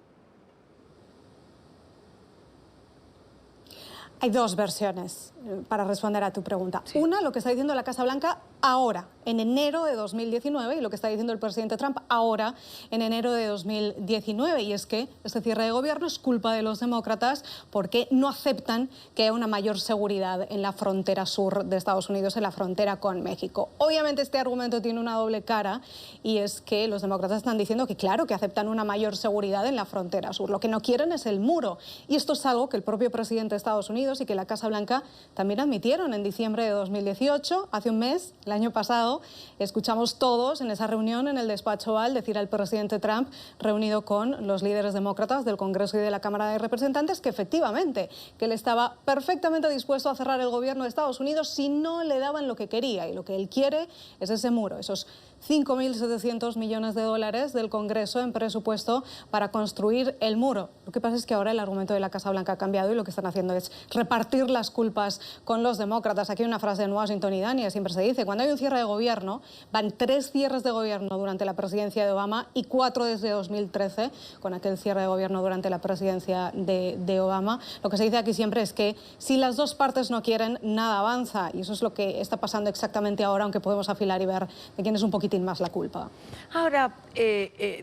Hay dos versiones para responder a tu pregunta. Sí. Una, lo que está diciendo la Casa Blanca ahora, en enero de 2019, y lo que está diciendo el presidente Trump ahora, en enero de 2019, y es que este cierre de gobierno es culpa de los demócratas porque no aceptan que haya una mayor seguridad en la frontera sur de Estados Unidos, en la frontera con México. Obviamente este argumento tiene una doble cara, y es que los demócratas están diciendo que claro, que aceptan una mayor seguridad en la frontera sur. Lo que no quieren es el muro, y esto es algo que el propio presidente de Estados Unidos y que la Casa Blanca también admitieron en diciembre de 2018, hace un mes, el año pasado. Escuchamos todos en esa reunión en el despacho Oval decir al presidente Trump, reunido con los líderes demócratas del Congreso y de la Cámara de Representantes, que efectivamente, que él estaba perfectamente dispuesto a cerrar el gobierno de Estados Unidos si no le daban lo que quería, y lo que él quiere es ese muro, esos 5.700 millones de dólares del Congreso en presupuesto para construir el muro. Lo que pasa es que ahora el argumento de la Casa Blanca ha cambiado y lo que están haciendo es repartir las culpas con los demócratas. Aquí hay una frase en Washington y Dania, siempre se dice, cuando hay un cierre de gobierno, van 3 cierres de gobierno durante la presidencia de Obama y 4 desde 2013, con aquel cierre de gobierno durante la presidencia de Obama. Lo que se dice aquí siempre es que si las dos partes no quieren, nada avanza, y eso es lo que está pasando exactamente ahora, aunque podemos afilar y ver de quién es un poquitín más la culpa. Ahora,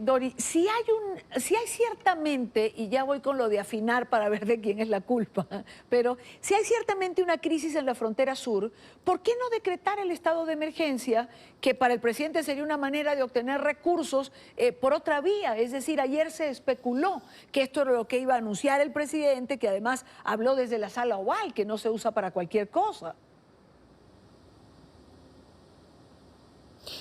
Dori, si hay ciertamente, y ya voy con lo de afinar para ver de quién es la culpa, pero si hay ciertamente una crisis en la frontera sur, ¿por qué no decretar el estado de emergencia, que para el presidente sería una manera de obtener recursos por otra vía? Es decir, ayer se especuló que esto era lo que iba a anunciar el presidente, que además habló desde la sala Oval, que no se usa para cualquier cosa.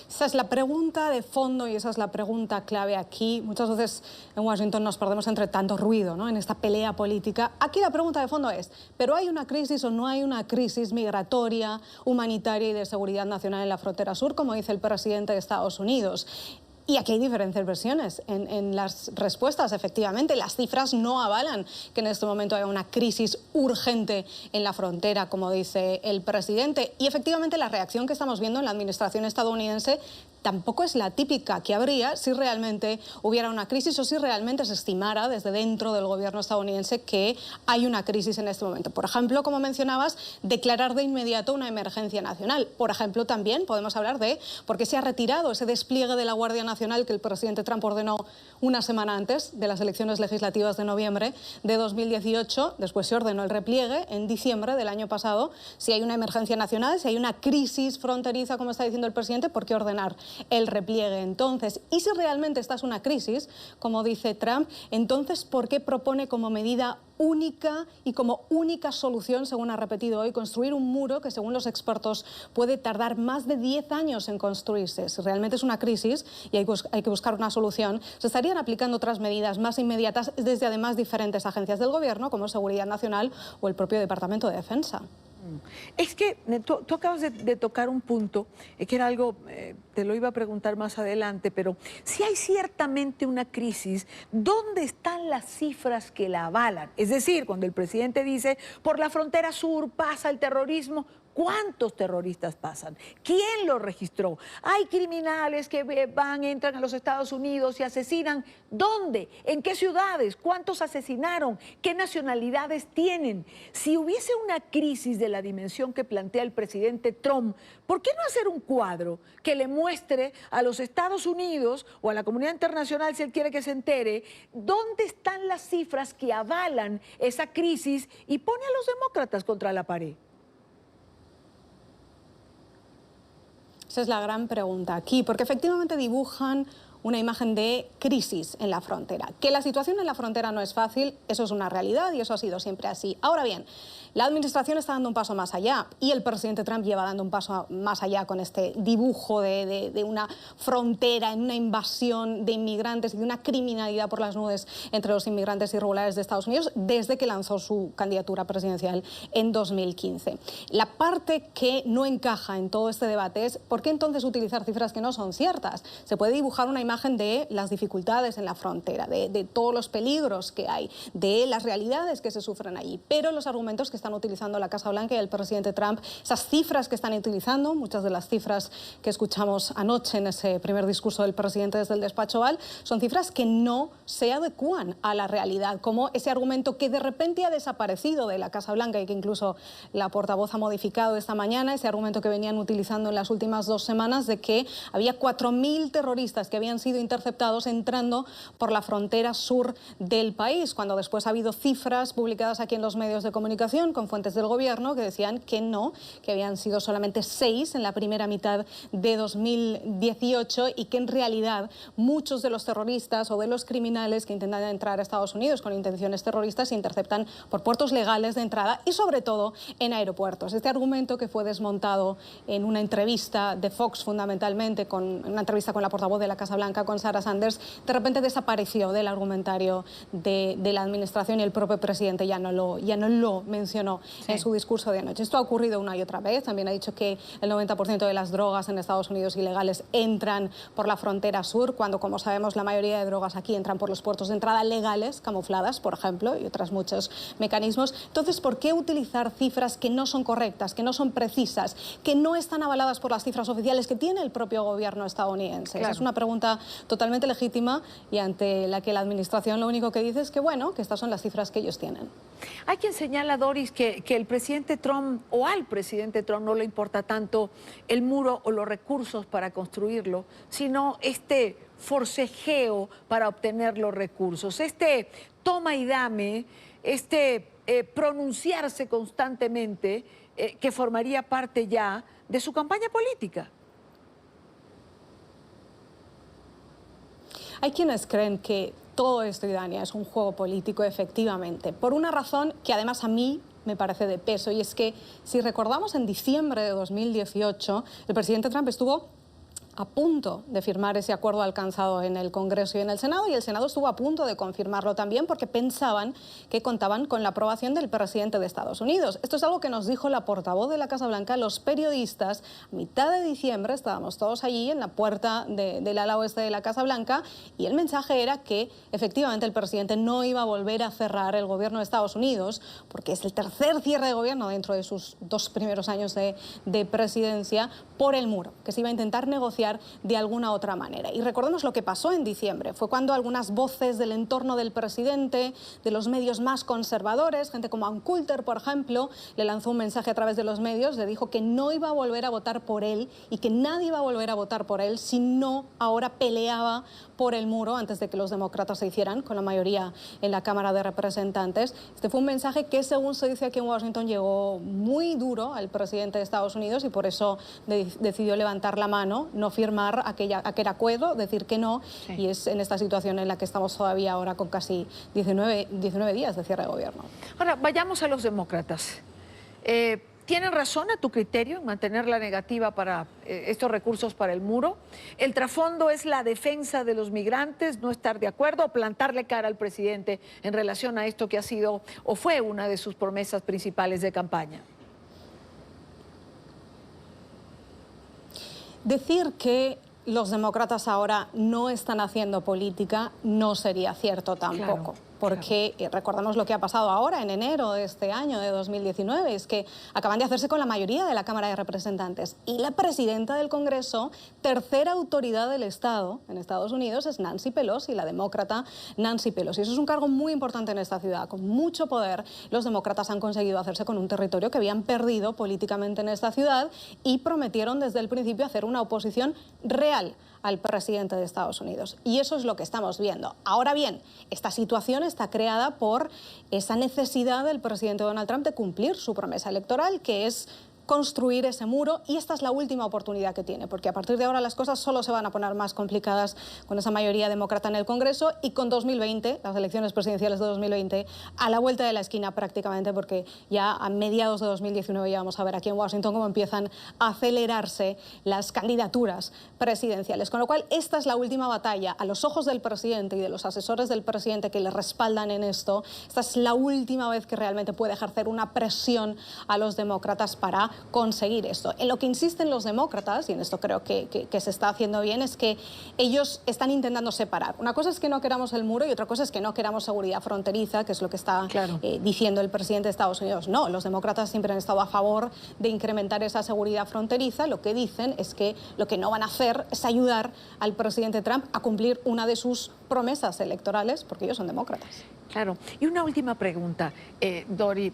Esa es la pregunta de fondo y esa es la pregunta clave aquí. Muchas veces en Washington nos perdemos entre tanto ruido, ¿no?, en esta pelea política. Aquí la pregunta de fondo es, ¿pero hay una crisis o no hay una crisis migratoria, humanitaria y de seguridad nacional en la frontera sur, como dice el presidente de Estados Unidos? Y aquí hay diferentes versiones en las respuestas. Efectivamente, las cifras no avalan que en este momento haya una crisis urgente en la frontera, como dice el presidente. Y efectivamente la reacción que estamos viendo en la administración estadounidense tampoco es la típica que habría si realmente hubiera una crisis o si realmente se estimara desde dentro del gobierno estadounidense que hay una crisis en este momento. Por ejemplo, como mencionabas, declarar de inmediato una emergencia nacional. Por ejemplo, también podemos hablar de por qué se ha retirado ese despliegue de la Guardia Nacional que el presidente Trump ordenó una semana antes de las elecciones legislativas de noviembre de 2018. Después se ordenó el repliegue en diciembre del año pasado. Si hay una emergencia nacional, si hay una crisis fronteriza, como está diciendo el presidente, ¿por qué ordenar el repliegue entonces? Y si realmente esta es una crisis, como dice Trump, entonces ¿por qué propone como medida única y como única solución, según ha repetido hoy, construir un muro que, según los expertos, puede tardar más de 10 años en construirse? Si realmente es una crisis y hay que buscar una solución, se estarían aplicando otras medidas más inmediatas desde además diferentes agencias del gobierno, como Seguridad Nacional o el propio Departamento de Defensa. Es que tú acabas de tocar un punto, que era algo, te lo iba a preguntar más adelante, pero si hay ciertamente una crisis, ¿dónde están las cifras que la avalan? Es decir, cuando el presidente dice, por la frontera sur pasa el terrorismo, ¿cuántos terroristas pasan? ¿Quién los registró? ¿Hay criminales que entran a los Estados Unidos y asesinan? ¿Dónde? ¿En qué ciudades? ¿Cuántos asesinaron? ¿Qué nacionalidades tienen? Si hubiese una crisis de la dimensión que plantea el presidente Trump, ¿por qué no hacer un cuadro que le muestre a los Estados Unidos o a la comunidad internacional, si él quiere que se entere, dónde están las cifras que avalan esa crisis y pone a los demócratas contra la pared? Esa es la gran pregunta aquí, porque efectivamente dibujan una imagen de crisis en la frontera. Que la situación en la frontera no es fácil, eso es una realidad y eso ha sido siempre así. Ahora bien, la administración está dando un paso más allá y el presidente Trump lleva dando un paso más allá con este dibujo de una frontera, en una invasión de inmigrantes y de una criminalidad por las nubes entre los inmigrantes irregulares de Estados Unidos desde que lanzó su candidatura presidencial en 2015. La parte que no encaja en todo este debate es ¿por qué entonces utilizar cifras que no son ciertas? Se puede dibujar una imagen de las dificultades en la frontera, de todos los peligros que hay, de las realidades que se sufren allí, pero los argumentos que están utilizando la Casa Blanca y el presidente Trump, esas cifras que están utilizando, muchas de las cifras que escuchamos anoche en ese primer discurso del presidente desde el despacho Oval, son cifras que no se adecúan a la realidad, como ese argumento que de repente ha desaparecido de la Casa Blanca y que incluso la portavoz ha modificado esta mañana, ese argumento que venían utilizando en las últimas 2 semanas de que había 4.000 terroristas que habían sido interceptados entrando por la frontera sur del país, cuando después ha habido cifras publicadas aquí en los medios de comunicación con fuentes del gobierno que decían que no, que habían sido solamente 6 en la primera mitad de 2018 y que en realidad muchos de los terroristas o de los criminales que intentan entrar a Estados Unidos con intenciones terroristas se interceptan por puertos legales de entrada y sobre todo en aeropuertos. Este argumento que fue desmontado en una entrevista de Fox fundamentalmente, con una entrevista con la portavoz de la Casa Blanca, con Sarah Sanders, de repente desapareció del argumentario de la administración y el propio presidente ya no lo mencionó en su discurso de anoche. Esto ha ocurrido una y otra vez. También ha dicho que el 90% de las drogas en Estados Unidos ilegales entran por la frontera sur, cuando, como sabemos, la mayoría de drogas aquí entran por los puertos de entrada legales, camufladas, por ejemplo, y otros muchos mecanismos. Entonces, ¿por qué utilizar cifras que no son correctas, que no son precisas, que no están avaladas por las cifras oficiales que tiene el propio gobierno estadounidense? Claro. Esa es una pregunta totalmente legítima y ante la que la administración lo único que dice es que, bueno, que estas son las cifras que ellos tienen. Hay quien señala, Doris, que el presidente Trump o al presidente Trump no le importa tanto el muro o los recursos para construirlo, sino este forcejeo para obtener los recursos, este toma y dame, pronunciarse constantemente que formaría parte ya de su campaña política. Hay quienes creen que todo esto, Idania, es un juego político, efectivamente, por una razón que además a mí me parece de peso, y es que si recordamos en diciembre de 2018, el presidente Trump estuvo a punto de firmar ese acuerdo alcanzado en el Congreso y en el Senado, y el Senado estuvo a punto de confirmarlo también porque pensaban que contaban con la aprobación del presidente de Estados Unidos. Esto es algo que nos dijo la portavoz de la Casa Blanca a los periodistas a mitad de diciembre. Estábamos todos allí en la puerta del ala oeste de la Casa Blanca y el mensaje era que efectivamente el presidente no iba a volver a cerrar el gobierno de Estados Unidos porque es el tercer cierre de gobierno dentro de sus 2 primeros años de presidencia por el muro, que se iba a intentar negociar de alguna otra manera. Y recordemos lo que pasó en diciembre. Fue cuando algunas voces del entorno del presidente, de los medios más conservadores, gente como Ann Coulter, por ejemplo, le lanzó un mensaje a través de los medios, le dijo que no iba a volver a votar por él y que nadie iba a volver a votar por él si no ahora peleaba por el muro antes de que los demócratas se hicieran con la mayoría en la Cámara de Representantes. Este fue un mensaje que, según se dice aquí en Washington, llegó muy duro al presidente de Estados Unidos y por eso decidió levantar la mano, no firmar aquel acuerdo, decir que no, sí. Y es en esta situación en la que estamos todavía ahora con casi 19 días de cierre de gobierno. Ahora, vayamos a los demócratas. ¿Tienen razón a tu criterio en mantener la negativa para estos recursos para el muro? ¿El trasfondo es la defensa de los migrantes, no estar de acuerdo o plantarle cara al presidente en relación a esto que ha sido o fue una de sus promesas principales de campaña? Decir que los demócratas ahora no están haciendo política no sería cierto tampoco. Claro. Porque recordamos lo que ha pasado ahora en enero de este año de 2019, es que acaban de hacerse con la mayoría de la Cámara de Representantes y la presidenta del Congreso, tercera autoridad del Estado en Estados Unidos, es Nancy Pelosi, la demócrata Nancy Pelosi. Eso es un cargo muy importante en esta ciudad, con mucho poder. Los demócratas han conseguido hacerse con un territorio que habían perdido políticamente en esta ciudad y prometieron desde el principio hacer una oposición real al presidente de Estados Unidos. Y eso es lo que estamos viendo. Ahora bien, esta situación está creada por esa necesidad del presidente Donald Trump de cumplir su promesa electoral, que es construir ese muro, y esta es la última oportunidad que tiene, porque a partir de ahora las cosas solo se van a poner más complicadas con esa mayoría demócrata en el Congreso y con 2020, las elecciones presidenciales de 2020, a la vuelta de la esquina prácticamente, porque ya a mediados de 2019 ya vamos a ver aquí en Washington cómo empiezan a acelerarse las candidaturas presidenciales. Con lo cual, esta es la última batalla a los ojos del presidente y de los asesores del presidente que le respaldan en esto. Esta es la última vez que realmente puede ejercer una presión a los demócratas para conseguir esto. En lo que insisten los demócratas, y en esto creo que se está haciendo bien, es que ellos están intentando separar. Una cosa es que no queramos el muro y otra cosa es que no queramos seguridad fronteriza, que es lo que está diciendo el presidente de Estados Unidos. No, los demócratas siempre han estado a favor de incrementar esa seguridad fronteriza. Lo que dicen es que lo que no van a hacer es ayudar al presidente Trump a cumplir una de sus promesas electorales, porque ellos son demócratas. Claro. Y una última pregunta, Dori.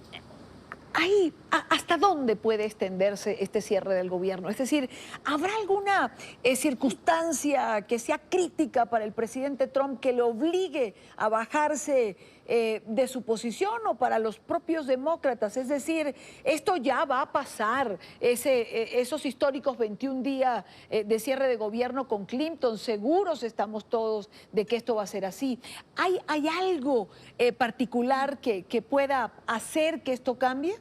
¿Hasta dónde puede extenderse este cierre del gobierno? Es decir, ¿habrá alguna circunstancia que sea crítica para el presidente Trump que le obligue a bajarse de su posición, o para los propios demócratas? Es decir, esto ya va a pasar, esos históricos 21 días de cierre de gobierno con Clinton, seguros estamos todos de que esto va a ser así. ¿Hay algo particular que pueda hacer que esto cambie?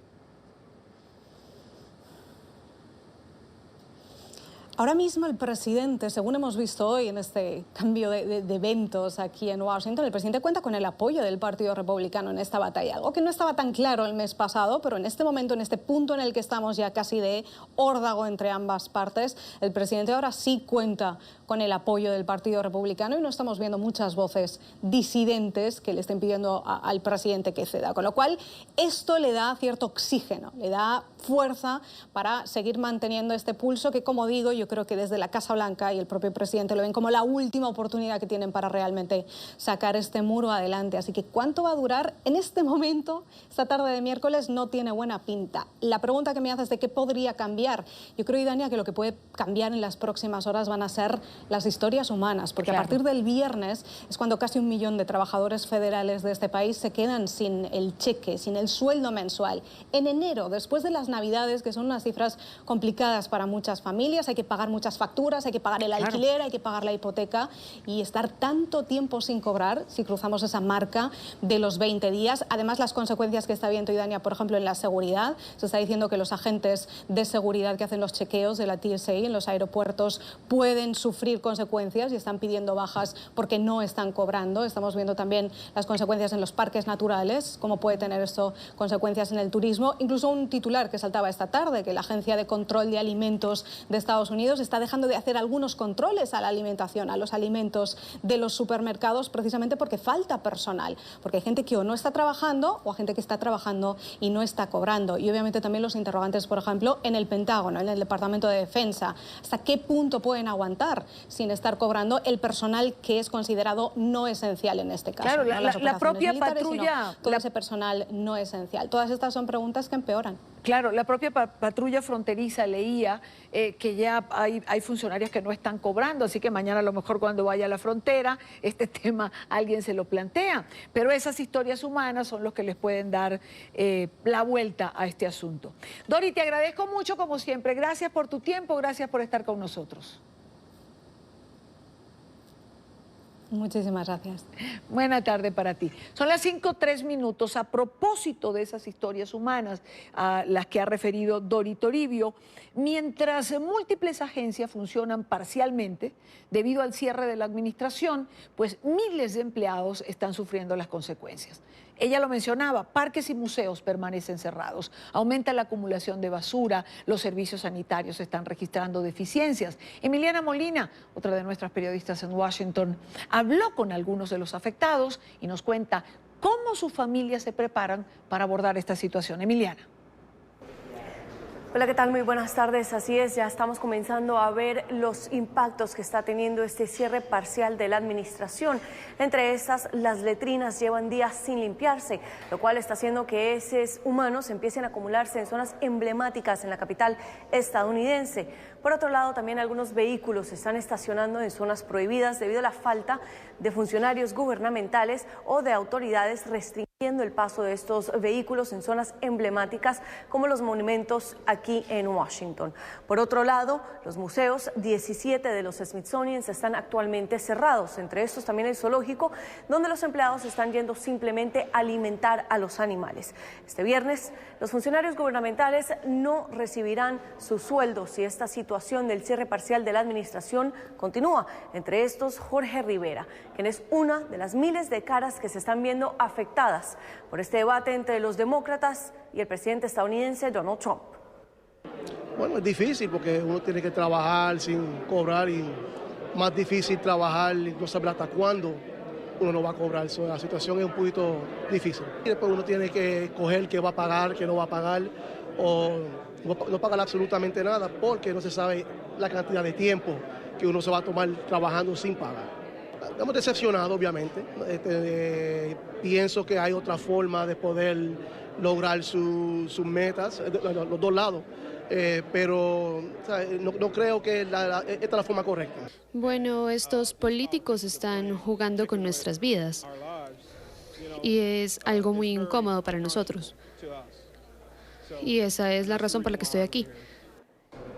Ahora mismo el presidente, según hemos visto hoy en este cambio de eventos aquí en Washington, el presidente cuenta con el apoyo del Partido Republicano en esta batalla. Algo que no estaba tan claro el mes pasado, pero en este momento, en este punto en el que estamos ya casi de órdago entre ambas partes, el presidente ahora sí cuenta con el apoyo del Partido Republicano y no estamos viendo muchas voces disidentes que le estén pidiendo al presidente que ceda. Con lo cual, esto le da cierto oxígeno, le da fuerza para seguir manteniendo este pulso que, como digo, yo creo que desde la Casa Blanca y el propio presidente lo ven como la última oportunidad que tienen para realmente sacar este muro adelante. Así que, ¿cuánto va a durar? En este momento, esta tarde de miércoles, no tiene buena pinta. La pregunta que me haces de qué podría cambiar, yo creo, Idania, que lo que puede cambiar en las próximas horas van a ser las historias humanas, porque a partir del viernes es cuando casi 1 millón de trabajadores federales de este país se quedan sin el cheque, sin el sueldo mensual. En enero, después de las Navidades, que son unas cifras complicadas para muchas familias, hay que pagar muchas facturas, hay que pagar el alquiler, hay que pagar la hipoteca, y estar tanto tiempo sin cobrar, si cruzamos esa marca de los 20 días. Además, las consecuencias que está viendo Idania, por ejemplo, en la seguridad. Se está diciendo que los agentes de seguridad que hacen los chequeos de la TSA en los aeropuertos pueden sufrir consecuencias y están pidiendo bajas porque no están cobrando. Estamos viendo también las consecuencias en los parques naturales, cómo puede tener esto consecuencias en el turismo. Incluso un titular que saltaba esta tarde, que la Agencia de Control de Alimentos de Estados Unidos está dejando de hacer algunos controles a la alimentación, a los alimentos de los supermercados, precisamente porque falta personal, porque hay gente que o no está trabajando o hay gente que está trabajando y no está cobrando. Y obviamente también los interrogantes, por ejemplo, en el Pentágono, en el Departamento de Defensa. ¿Hasta qué punto pueden aguantar sin estar cobrando el personal que es considerado no esencial en este caso? Claro, no la propia patrulla, todo ese personal no esencial. Todas estas son preguntas que empeoran. Claro, la propia patrulla fronteriza leía que ya hay funcionarios que no están cobrando, así que mañana a lo mejor cuando vaya a la frontera este tema alguien se lo plantea. Pero esas historias humanas son los que les pueden dar la vuelta a este asunto. Dori, te agradezco mucho como siempre. Gracias por tu tiempo, gracias por estar con nosotros. Muchísimas gracias. Buena tarde para ti. Son las 5:03. A propósito de esas historias humanas a las que ha referido Dori Toribio, mientras múltiples agencias funcionan parcialmente debido al cierre de la administración, pues miles de empleados están sufriendo las consecuencias. Ella lo mencionaba, parques y museos permanecen cerrados. Aumenta la acumulación de basura, los servicios sanitarios están registrando deficiencias. Emiliana Molina, otra de nuestras periodistas en Washington, habló con algunos de los afectados y nos cuenta cómo sus familias se preparan para abordar esta situación. Emiliana. Hola, ¿qué tal? Muy buenas tardes. Así es, ya estamos comenzando a ver los impactos que está teniendo este cierre parcial de la administración. Entre estas, las letrinas llevan días sin limpiarse, lo cual está haciendo que heces humanos empiecen a acumularse en zonas emblemáticas en la capital estadounidense. Por otro lado, también algunos vehículos se están estacionando en zonas prohibidas debido a la falta de funcionarios gubernamentales o de autoridades restringiendo el paso de estos vehículos en zonas emblemáticas como los monumentos aquí en Washington. Por otro lado, los museos, 17 de los Smithsonian están actualmente cerrados, entre estos también el zoológico, donde los empleados están yendo simplemente a alimentar a los animales. Este viernes, los funcionarios gubernamentales no recibirán sus sueldos si esta situación del cierre parcial de la administración continúa. Entre estos, Jorge Rivera, quien es una de las miles de caras que se están viendo afectadas por este debate entre los demócratas y el presidente estadounidense Donald Trump. Bueno, es difícil porque uno tiene que trabajar sin cobrar y más difícil trabajar, no saber hasta cuándo uno no va a cobrar. La situación es un poquito difícil. Y después uno tiene que escoger qué va a pagar, qué no va a pagar o no pagar absolutamente nada porque no se sabe la cantidad de tiempo que uno se va a tomar trabajando sin pagar. Estamos decepcionados, obviamente. Pienso que hay otra forma de poder lograr sus metas, los dos lados. Pero no creo que esta es la forma correcta. Bueno, estos políticos están jugando con nuestras vidas y es algo muy incómodo para nosotros. Y esa es la razón por la que estoy aquí.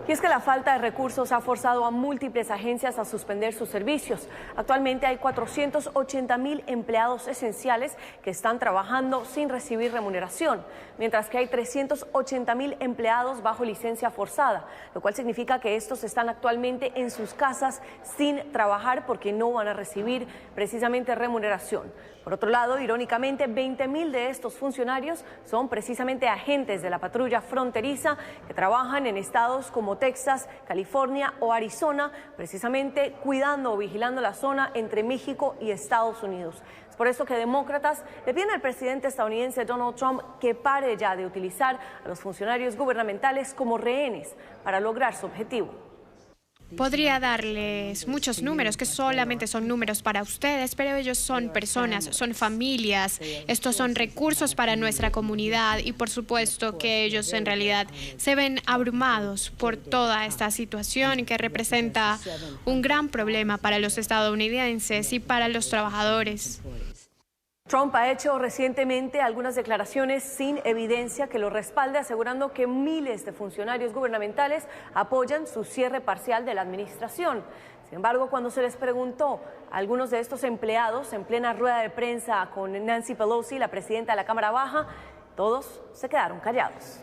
Y es que la falta de recursos ha forzado a múltiples agencias a suspender sus servicios. Actualmente hay 480,000 empleados esenciales que están trabajando sin recibir remuneración, mientras que hay 380,000 empleados bajo licencia forzada, lo cual significa que estos están actualmente en sus casas sin trabajar porque no van a recibir precisamente remuneración. Por otro lado, irónicamente, 20,000 de estos funcionarios son precisamente agentes de la patrulla fronteriza que trabajan en estados como Texas, California o Arizona, precisamente cuidando o vigilando la zona entre México y Estados Unidos. Es por eso que demócratas le piden al presidente estadounidense Donald Trump que pare ya de utilizar a los funcionarios gubernamentales como rehenes para lograr su objetivo. Podría darles muchos números que solamente son números para ustedes, pero ellos son personas, son familias, estos son recursos para nuestra comunidad y por supuesto que ellos en realidad se ven abrumados por toda esta situación que representa un gran problema para los estadounidenses y para los trabajadores. Trump ha hecho recientemente algunas declaraciones sin evidencia que lo respalde, asegurando que miles de funcionarios gubernamentales apoyan su cierre parcial de la administración. Sin embargo, cuando se les preguntó a algunos de estos empleados en plena rueda de prensa con Nancy Pelosi, la presidenta de la Cámara Baja, todos se quedaron callados.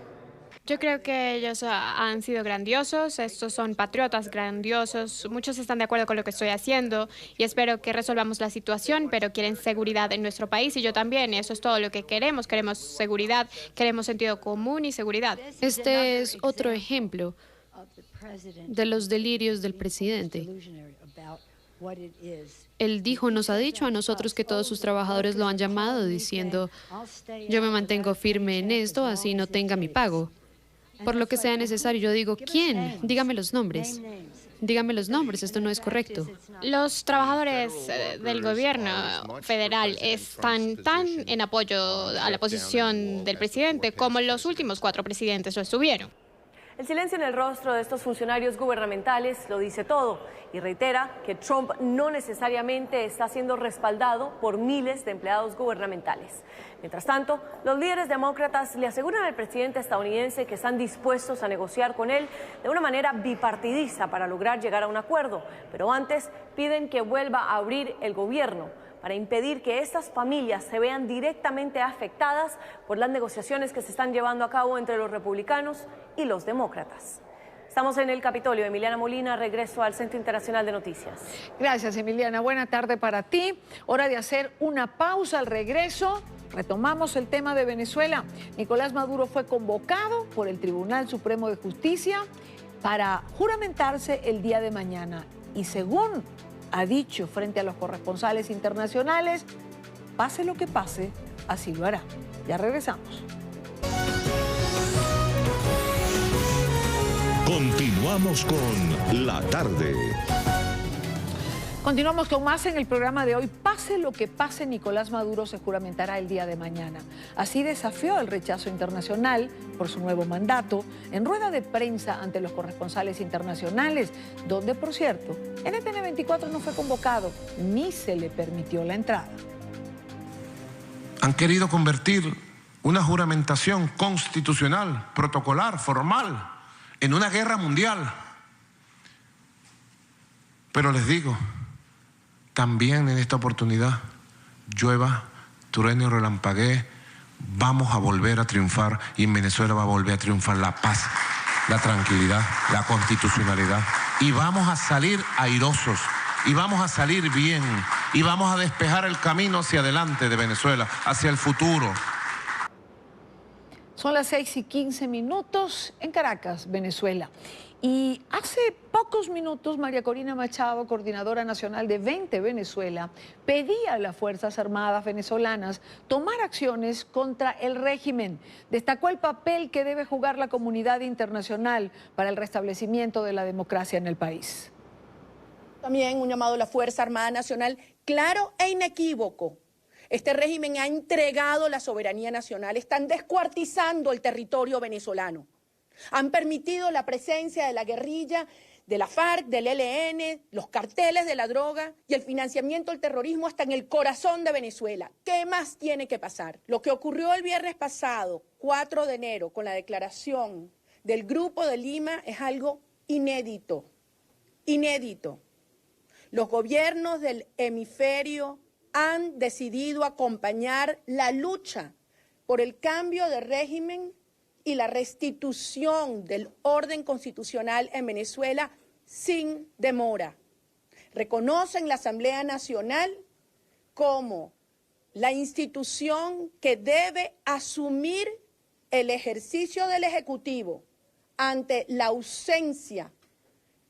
Yo creo que ellos han sido grandiosos, estos son patriotas grandiosos, muchos están de acuerdo con lo que estoy haciendo y espero que resolvamos la situación, pero quieren seguridad en nuestro país y yo también, y eso es todo lo que queremos seguridad, queremos sentido común y seguridad. Este es otro ejemplo de los delirios del presidente. Él nos ha dicho a nosotros que todos sus trabajadores lo han llamado diciendo, yo me mantengo firme en esto, así no tenga mi pago. Por lo que sea necesario, yo digo, ¿quién? Dígame los nombres. Dígame los nombres, esto no es correcto. Los trabajadores del gobierno federal están tan en apoyo a la posición del presidente como los últimos 4 presidentes lo estuvieron. El silencio en el rostro de estos funcionarios gubernamentales lo dice todo y reitera que Trump no necesariamente está siendo respaldado por miles de empleados gubernamentales. Mientras tanto, los líderes demócratas le aseguran al presidente estadounidense que están dispuestos a negociar con él de una manera bipartidista para lograr llegar a un acuerdo, pero antes piden que vuelva a abrir el gobierno para impedir que estas familias se vean directamente afectadas por las negociaciones que se están llevando a cabo entre los republicanos y los demócratas. Estamos en el Capitolio. Emiliana Molina, regreso al Centro Internacional de Noticias. Gracias, Emiliana. Buena tarde para ti. Hora de hacer una pausa al regreso. Retomamos el tema de Venezuela. Nicolás Maduro fue convocado por el Tribunal Supremo de Justicia para juramentarse el día de mañana. Y según ha dicho frente a los corresponsales internacionales, pase lo que pase, así lo hará. Ya regresamos. Continuamos con La Tarde. Continuamos con más en el programa de hoy. Pase lo que pase, Nicolás Maduro se juramentará el día de mañana. Así desafió el rechazo internacional por su nuevo mandato en rueda de prensa ante los corresponsales internacionales, donde, por cierto, NTN 24 no fue convocado ni se le permitió la entrada. Han querido convertir una juramentación constitucional, protocolar, formal, en una guerra mundial. Pero les digo, también en esta oportunidad, llueva, truene o relampaguee, vamos a volver a triunfar y en Venezuela va a volver a triunfar la paz, la tranquilidad, la constitucionalidad. Y vamos a salir airosos, y vamos a salir bien, y vamos a despejar el camino hacia adelante de Venezuela, hacia el futuro. Son las 6:15 en Caracas, Venezuela. Y hace pocos minutos, María Corina Machado, coordinadora nacional de 20 Venezuela, pedía a las Fuerzas Armadas venezolanas tomar acciones contra el régimen. Destacó el papel que debe jugar la comunidad internacional para el restablecimiento de la democracia en el país. También un llamado a la Fuerza Armada Nacional claro e inequívoco. Este régimen ha entregado la soberanía nacional, están descuartizando el territorio venezolano. Han permitido la presencia de la guerrilla, de la FARC, del ELN, los carteles de la droga y el financiamiento del terrorismo hasta en el corazón de Venezuela. ¿Qué más tiene que pasar? Lo que ocurrió el viernes pasado, 4 de enero, con la declaración del Grupo de Lima es algo inédito, inédito. Los gobiernos del hemisferio han decidido acompañar la lucha por el cambio de régimen y la restitución del orden constitucional en Venezuela sin demora. Reconocen la Asamblea Nacional como la institución que debe asumir el ejercicio del Ejecutivo ante la ausencia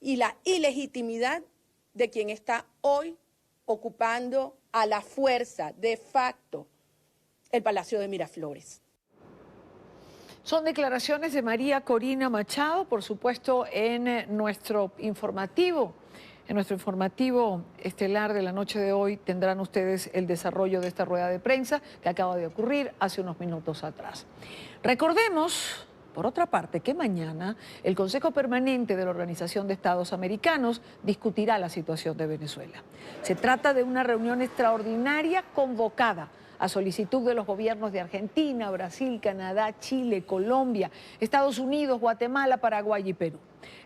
y la ilegitimidad de quien está hoy ocupando a la fuerza de facto el Palacio de Miraflores. Son declaraciones de María Corina Machado, por supuesto, en nuestro informativo. En nuestro informativo estelar de la noche de hoy tendrán ustedes el desarrollo de esta rueda de prensa que acaba de ocurrir hace unos minutos atrás. Recordemos, por otra parte, que mañana el Consejo Permanente de la Organización de Estados Americanos discutirá la situación de Venezuela. Se trata de una reunión extraordinaria convocada a solicitud de los gobiernos de Argentina, Brasil, Canadá, Chile, Colombia, Estados Unidos, Guatemala, Paraguay y Perú.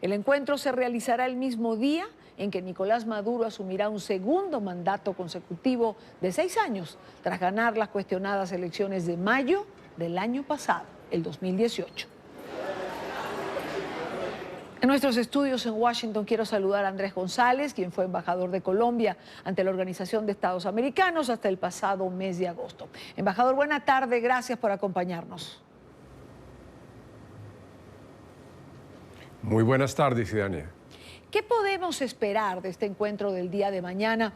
El encuentro se realizará el mismo día en que Nicolás Maduro asumirá un segundo mandato consecutivo de 6 años, tras ganar las cuestionadas elecciones de mayo del año pasado, el 2018. En nuestros estudios en Washington quiero saludar a Andrés González, quien fue embajador de Colombia ante la Organización de Estados Americanos hasta el pasado mes de agosto. Embajador, buena tarde, gracias por acompañarnos. Muy buenas tardes, Idania. ¿Qué podemos esperar de este encuentro del día de mañana,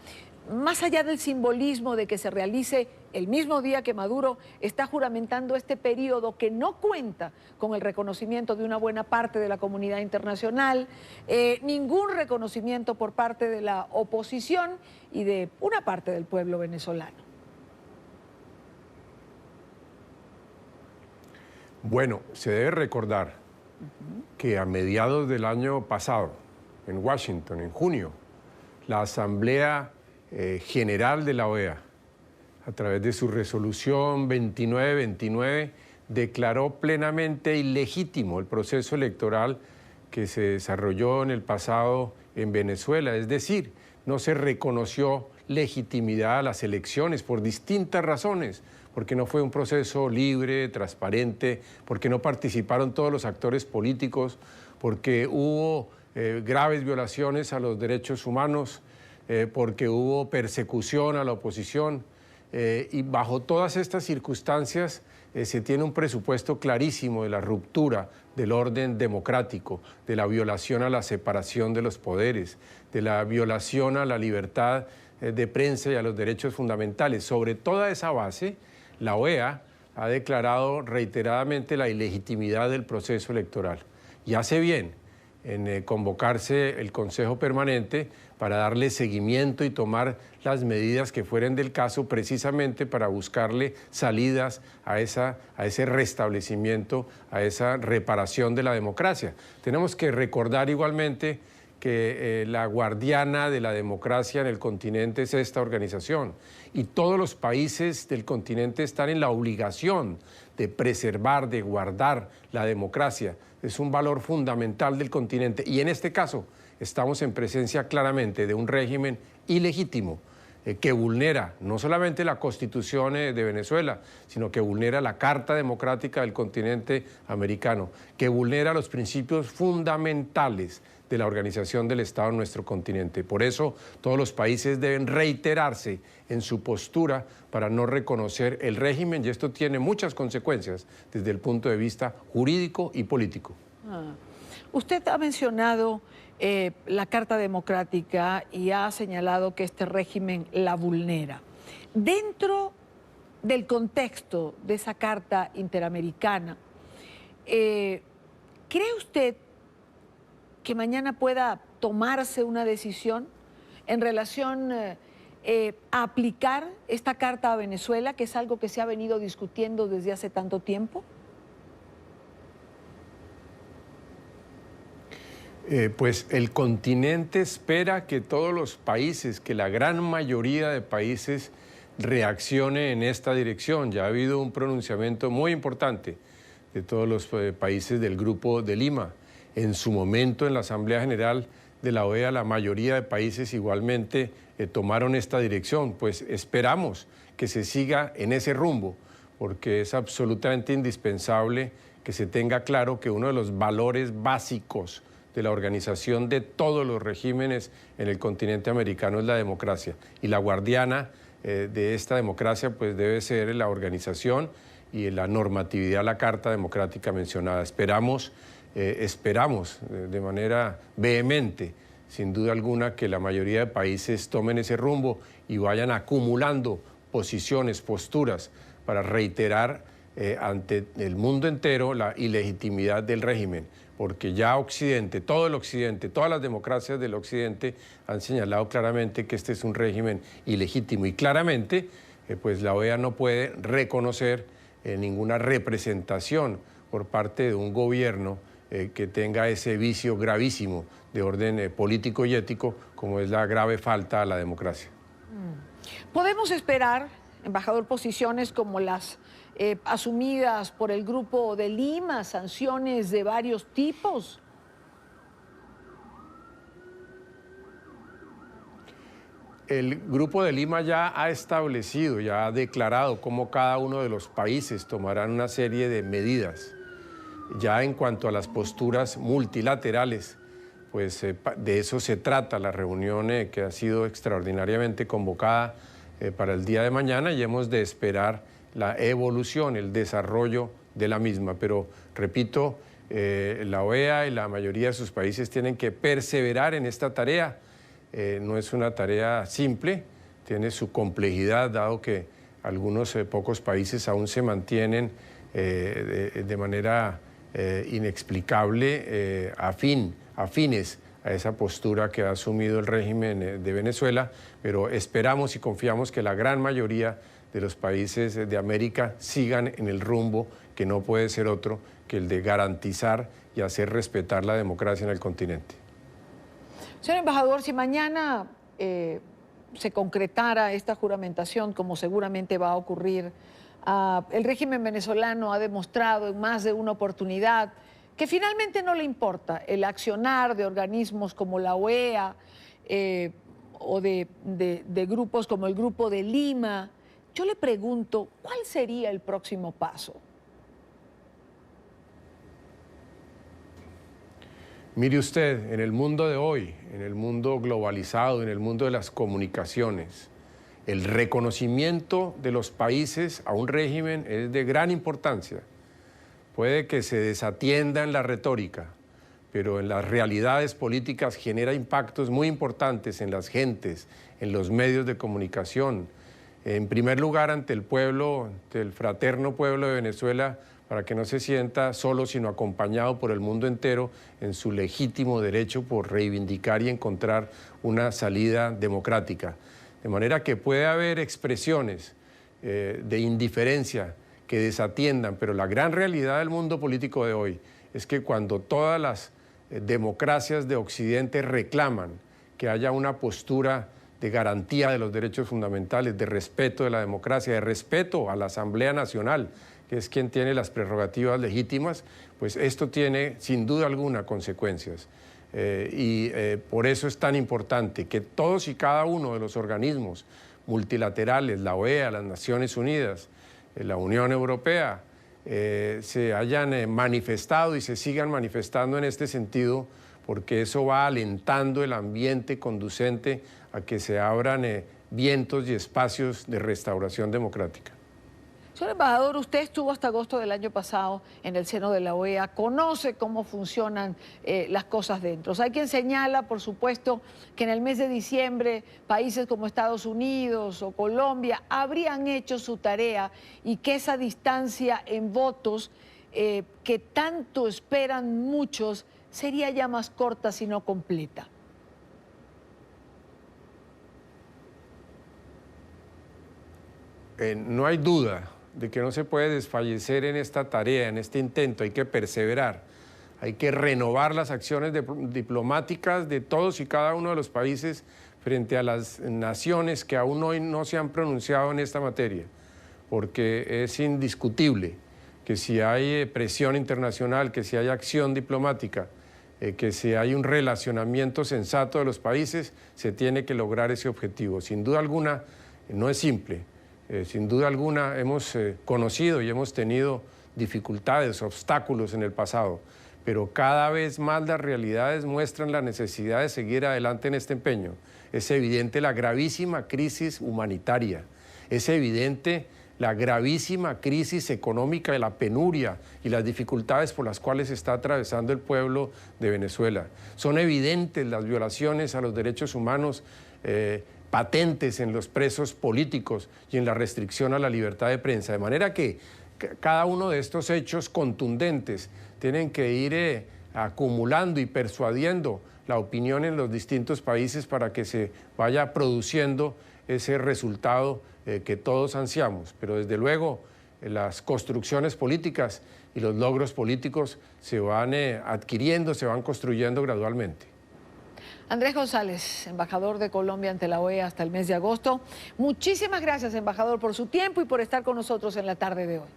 más allá del simbolismo de que se realice el mismo día que Maduro está juramentando este periodo que no cuenta con el reconocimiento de una buena parte de la comunidad internacional, ningún reconocimiento por parte de la oposición y de una parte del pueblo venezolano? Bueno, se debe recordar que a mediados del año pasado, en Washington, en junio, la Asamblea General de la OEA, a través de su resolución 2929, declaró plenamente ilegítimo el proceso electoral que se desarrolló en el pasado en Venezuela. Es decir, no se reconoció legitimidad a las elecciones por distintas razones, porque no fue un proceso libre, transparente, porque no participaron todos los actores políticos, porque hubo graves violaciones a los derechos humanos, porque hubo persecución a la oposición. Y bajo todas estas circunstancias se tiene un presupuesto clarísimo de la ruptura del orden democrático, de la violación a la separación de los poderes, de la violación a la libertad de prensa y a los derechos fundamentales. Sobre toda esa base, la OEA ha declarado reiteradamente la ilegitimidad del proceso electoral. Y hace bien en convocarse el Consejo Permanente para darle seguimiento y tomar las medidas que fueren del caso, precisamente para buscarle salidas a ese restablecimiento, a esa reparación de la democracia. Tenemos que recordar igualmente que la guardiana de la democracia en el continente es esta organización, y todos los países del continente están en la obligación de preservar, de guardar la democracia. Es un valor fundamental del continente, y en este caso estamos en presencia claramente de un régimen ilegítimo que vulnera no solamente la Constitución de Venezuela, sino que vulnera la Carta Democrática del continente americano, que vulnera los principios fundamentales de la organización del Estado en nuestro continente. Por eso todos los países deben reiterarse en su postura para no reconocer el régimen, y esto tiene muchas consecuencias desde el punto de vista jurídico y político. Usted ha mencionado la Carta Democrática y ha señalado que este régimen la vulnera. Dentro del contexto de esa Carta Interamericana, ¿cree usted que mañana pueda tomarse una decisión en relación a aplicar esta Carta a Venezuela, que es algo que se ha venido discutiendo desde hace tanto tiempo? Pues el continente espera que todos los países, que la gran mayoría de países reaccione en esta dirección. Ya ha habido un pronunciamiento muy importante de todos los países del Grupo de Lima. En su momento, en la Asamblea General de la OEA, la mayoría de países igualmente tomaron esta dirección. Pues esperamos que se siga en ese rumbo, porque es absolutamente indispensable que se tenga claro que uno de los valores básicos de la organización de todos los regímenes en el continente americano es la democracia. Y la guardiana de esta democracia pues debe ser la organización y la normatividad, la Carta Democrática mencionada. Esperamos de manera vehemente, sin duda alguna, que la mayoría de países tomen ese rumbo y vayan acumulando posiciones, posturas, para reiterar ante el mundo entero la ilegitimidad del régimen, porque ya Occidente, todo el Occidente, todas las democracias del Occidente han señalado claramente que este es un régimen ilegítimo, y claramente pues la OEA no puede reconocer ninguna representación por parte de un gobierno que tenga ese vicio gravísimo de orden político y ético, como es la grave falta a la democracia. ¿Podemos esperar, embajador, posiciones como las asumidas por el Grupo de Lima, sanciones de varios tipos? El Grupo de Lima ya ha establecido, ya ha declarado cómo cada uno de los países tomarán una serie de medidas. Ya en cuanto a las posturas multilaterales, pues de eso se trata la reunión que ha sido extraordinariamente convocada para el día de mañana, y hemos de esperar la evolución, el desarrollo de la misma. Pero, repito, la OEA y la mayoría de sus países tienen que perseverar en esta tarea. No es una tarea simple, tiene su complejidad, dado que algunos pocos países aún se mantienen de manera inexplicable afines a esa postura que ha asumido el régimen de Venezuela, pero esperamos y confiamos que la gran mayoría de los países de América sigan en el rumbo que no puede ser otro que el de garantizar y hacer respetar la democracia en el continente. Señor embajador, si mañana se concretara esta juramentación, como seguramente va a ocurrir, el régimen venezolano ha demostrado en más de una oportunidad que finalmente no le importa el accionar de organismos como la OEA o de grupos como el Grupo de Lima. Yo le pregunto, ¿cuál sería el próximo paso? Mire usted, en el mundo de hoy, en el mundo globalizado, en el mundo de las comunicaciones, El reconocimiento de los países a un régimen es de gran importancia. Puede que se desatienda en la retórica, pero en las realidades políticas genera impactos muy importantes en las gentes, en los medios de comunicación. En primer lugar, ante el pueblo, ante el fraterno pueblo de Venezuela, para que no se sienta solo, sino acompañado por el mundo entero en su legítimo derecho por reivindicar y encontrar una salida democrática. De manera que puede haber expresiones de indiferencia que desatiendan, pero la gran realidad del mundo político de hoy es que cuando todas las democracias de Occidente reclaman que haya una postura de garantía de los derechos fundamentales, de respeto de la democracia, de respeto a la Asamblea Nacional, que es quien tiene las prerrogativas legítimas, pues esto tiene sin duda alguna consecuencias. Por eso es tan importante que todos y cada uno de los organismos multilaterales, la OEA, las Naciones Unidas, la Unión Europea, se hayan manifestado y se sigan manifestando en este sentido, porque eso va alentando el ambiente conducente a que se abran vientos y espacios de restauración democrática. Señor embajador, usted estuvo hasta agosto del año pasado en el seno de la OEA, conoce cómo funcionan las cosas dentro. Hay quien señala, por supuesto, que en el mes de diciembre países como Estados Unidos o Colombia habrían hecho su tarea y que esa distancia en votos que tanto esperan muchos sería ya más corta, si no completa. No hay duda de que no se puede desfallecer en esta tarea, en este intento, hay que perseverar, hay que renovar las acciones diplomáticas de todos y cada uno de los países frente a las naciones que aún hoy no se han pronunciado en esta materia, porque es indiscutible que si hay presión internacional, que si hay acción diplomática, que si hay un relacionamiento sensato de los países, se tiene que lograr ese objetivo. Sin duda alguna, no es simple. Sin duda alguna hemos conocido y hemos tenido dificultades, obstáculos en el pasado, pero cada vez más las realidades muestran la necesidad de seguir adelante en este empeño. Es evidente la gravísima crisis humanitaria, es evidente la gravísima crisis económica de la penuria y las dificultades por las cuales está atravesando el pueblo de Venezuela. Son evidentes las violaciones a los derechos humanos patentes en los presos políticos y en la restricción a la libertad de prensa. De manera que cada uno de estos hechos contundentes tienen que ir acumulando y persuadiendo la opinión en los distintos países para que se vaya produciendo ese resultado que todos ansiamos. Pero desde luego las construcciones políticas y los logros políticos se van adquiriendo, se van construyendo gradualmente. Andrés González, embajador de Colombia ante la OEA hasta el mes de agosto. Muchísimas gracias, embajador, por su tiempo y por estar con nosotros en la tarde de hoy.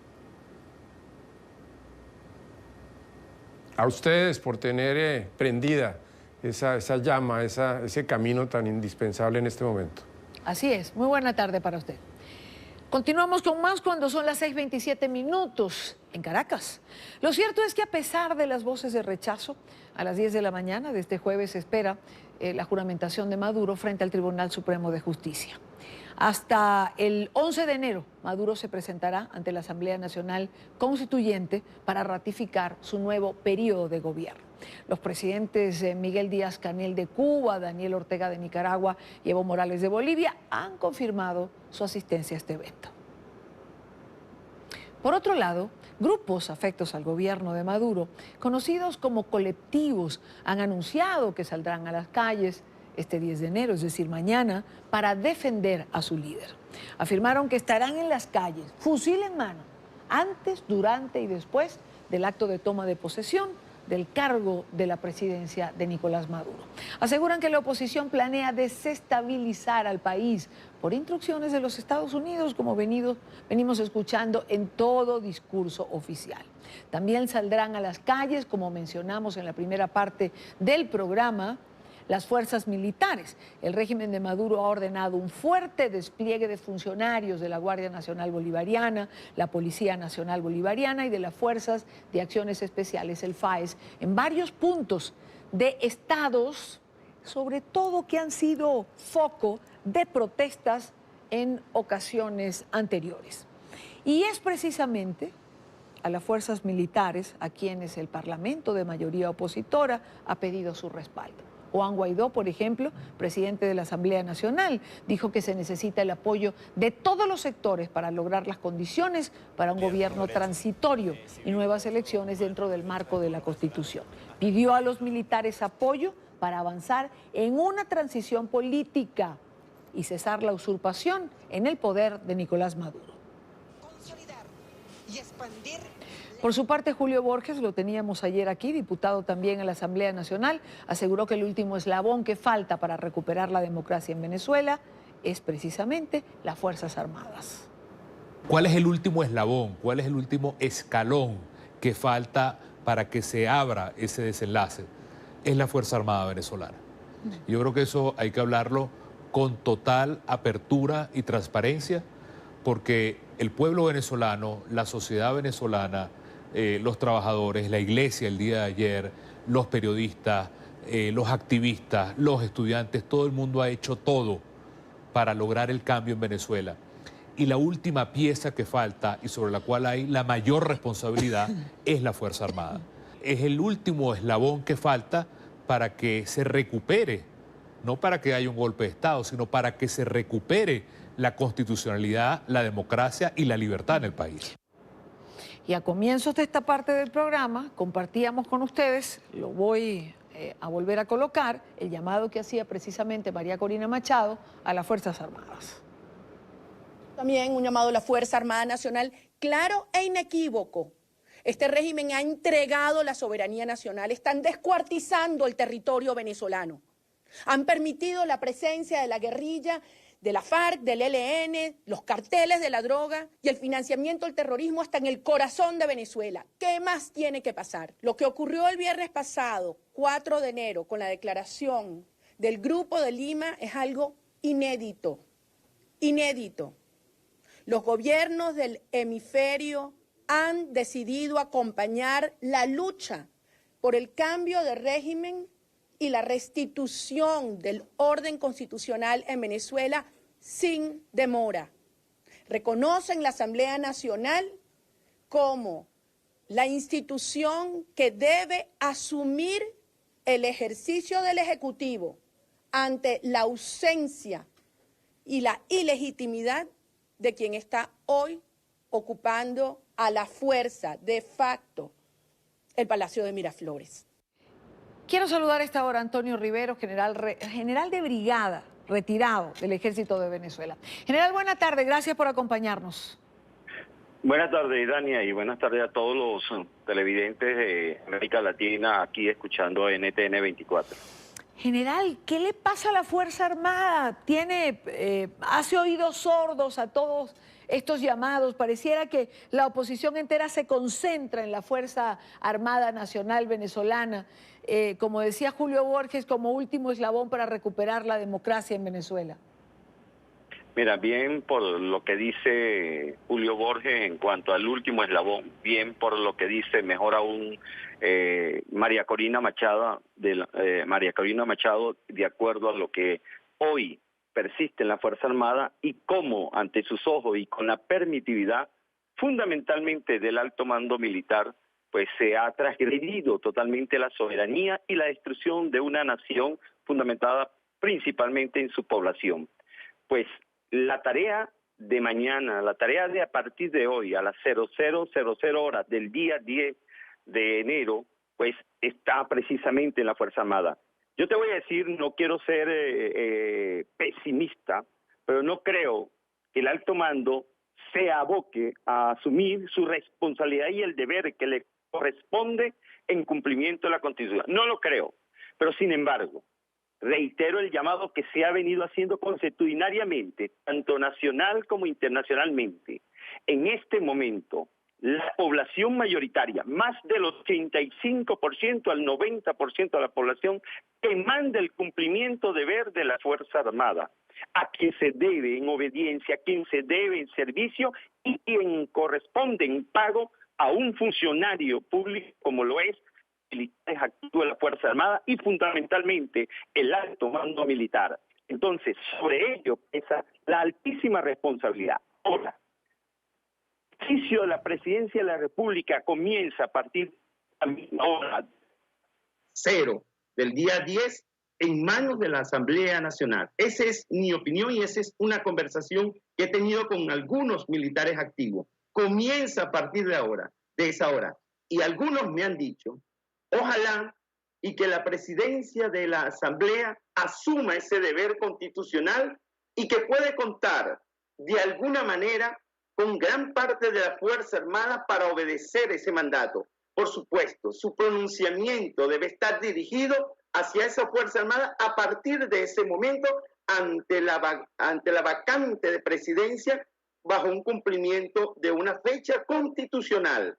A ustedes por tener prendida esa llama, ese camino tan indispensable en este momento. Así es, muy buena tarde para usted. Continuamos con más cuando son las 6:27 minutos en Caracas. Lo cierto es que a pesar de las voces de rechazo, a las 10 de la mañana de este jueves se espera la juramentación de Maduro frente al Tribunal Supremo de Justicia. Hasta el 11 de enero, Maduro se presentará ante la Asamblea Nacional Constituyente para ratificar su nuevo periodo de gobierno. Los presidentes Miguel Díaz-Canel de Cuba, Daniel Ortega de Nicaragua y Evo Morales de Bolivia han confirmado su asistencia a este evento. Por otro lado, grupos afectos al gobierno de Maduro, conocidos como colectivos, han anunciado que saldrán a las calles este 10 de enero, es decir, mañana, para defender a su líder. Afirmaron que estarán en las calles, fusil en mano, antes, durante y después del acto de toma de posesión del cargo de la presidencia de Nicolás Maduro. Aseguran que la oposición planea desestabilizar al país por instrucciones de los Estados Unidos, como venimos escuchando en todo discurso oficial. También saldrán a las calles, como mencionamos en la primera parte del programa, las fuerzas militares. El régimen de Maduro ha ordenado un fuerte despliegue de funcionarios de la Guardia Nacional Bolivariana, la Policía Nacional Bolivariana y de las Fuerzas de Acciones Especiales, el FAES, en varios puntos de estados, sobre todo que han sido foco de protestas en ocasiones anteriores. Y es precisamente a las fuerzas militares a quienes el Parlamento de mayoría opositora ha pedido su respaldo. Juan Guaidó, por ejemplo, presidente de la Asamblea Nacional, dijo que se necesita el apoyo de todos los sectores para lograr las condiciones para un gobierno transitorio y nuevas elecciones dentro del marco de la Constitución. Pidió a los militares apoyo para avanzar en una transición política y cesar la usurpación en el poder de Nicolás Maduro. Por su parte, Julio Borges, lo teníamos ayer aquí, diputado también en la Asamblea Nacional, aseguró que el último eslabón que falta para recuperar la democracia en Venezuela es precisamente las Fuerzas Armadas. ¿Cuál es el último eslabón? ¿Cuál es el último escalón que falta para que se abra ese desenlace? Es la Fuerza Armada venezolana. Yo creo que eso hay que hablarlo con total apertura y transparencia, porque el pueblo venezolano, la sociedad venezolana, los trabajadores, la iglesia el día de ayer, los periodistas, los activistas, los estudiantes, todo el mundo ha hecho todo para lograr el cambio en Venezuela. Y la última pieza que falta y sobre la cual hay la mayor responsabilidad es la Fuerza Armada. Es el último eslabón que falta para que se recupere, no para que haya un golpe de Estado, sino para que se recupere la constitucionalidad, la democracia y la libertad en el país. Y a comienzos de esta parte del programa compartíamos con ustedes, lo voy a volver a colocar, el llamado que hacía precisamente María Corina Machado a las Fuerzas Armadas. También un llamado a la Fuerza Armada Nacional claro e inequívoco. Este régimen ha entregado la soberanía nacional, están descuartizando el territorio venezolano. Han permitido la presencia de la guerrilla, de la FARC, del ELN, los carteles de la droga y el financiamiento del terrorismo hasta en el corazón de Venezuela. ¿Qué más tiene que pasar? Lo que ocurrió el viernes pasado, 4 de enero, con la declaración del Grupo de Lima es algo inédito, inédito. Los gobiernos del hemisferio han decidido acompañar la lucha por el cambio de régimen y la restitución del orden constitucional en Venezuela sin demora. Reconocen la Asamblea Nacional como la institución que debe asumir el ejercicio del Ejecutivo ante la ausencia y la ilegitimidad de quien está hoy ocupando a la fuerza de facto el Palacio de Miraflores. Quiero saludar a esta hora a Antonio Rivero, general de brigada, retirado del Ejército de Venezuela. General, buena tarde, gracias por acompañarnos. Buenas tardes, Dania, y buenas tardes a todos los televidentes de América Latina aquí escuchando NTN 24. General, ¿qué le pasa a la Fuerza Armada? Hace oídos sordos a todos estos llamados. Pareciera que la oposición entera se concentra en la Fuerza Armada Nacional Venezolana, como decía Julio Borges, como último eslabón para recuperar la democracia en Venezuela. Mira, bien por lo que dice Julio Borges en cuanto al último eslabón, bien por lo que dice, mejor aún, María Corina Machado, de acuerdo a lo que hoy persiste en la Fuerza Armada y cómo ante sus ojos y con la permitividad fundamentalmente del alto mando militar, pues se ha transgredido totalmente la soberanía y la destrucción de una nación fundamentada principalmente en su población. Pues la tarea de mañana, la tarea de a partir de hoy, a las 00:00 horas del día 10 de enero, pues está precisamente en la Fuerza Armada. Yo te voy a decir, no quiero ser pesimista, pero no creo que el alto mando se aboque a asumir su responsabilidad y el deber que le corresponde en cumplimiento de la Constitución. No lo creo, pero sin embargo, reitero el llamado que se ha venido haciendo consuetudinariamente, tanto nacional como internacionalmente. En este momento, la población mayoritaria, más del 85% al 90% de la población, demanda el cumplimiento deber de la Fuerza Armada, a quien se debe en obediencia, a quien se debe en servicio y quien corresponde en pago a un funcionario público como lo es militares activos de la Fuerza Armada y fundamentalmente el alto mando militar. Entonces, sobre ello pesa la altísima responsabilidad. Ahora, el ejercicio de la presidencia de la República comienza a partir de la misma hora 0 del día 10 en manos de la Asamblea Nacional. Esa es mi opinión y esa es una conversación que he tenido con algunos militares activos. Comienza a partir de ahora, de esa hora. Y algunos me han dicho, ojalá y que la presidencia de la Asamblea asuma ese deber constitucional y que puede contar de alguna manera con gran parte de la Fuerza Armada para obedecer ese mandato. Por supuesto, su pronunciamiento debe estar dirigido hacia esa Fuerza Armada a partir de ese momento ante la vacante de presidencia bajo un cumplimiento de una fecha constitucional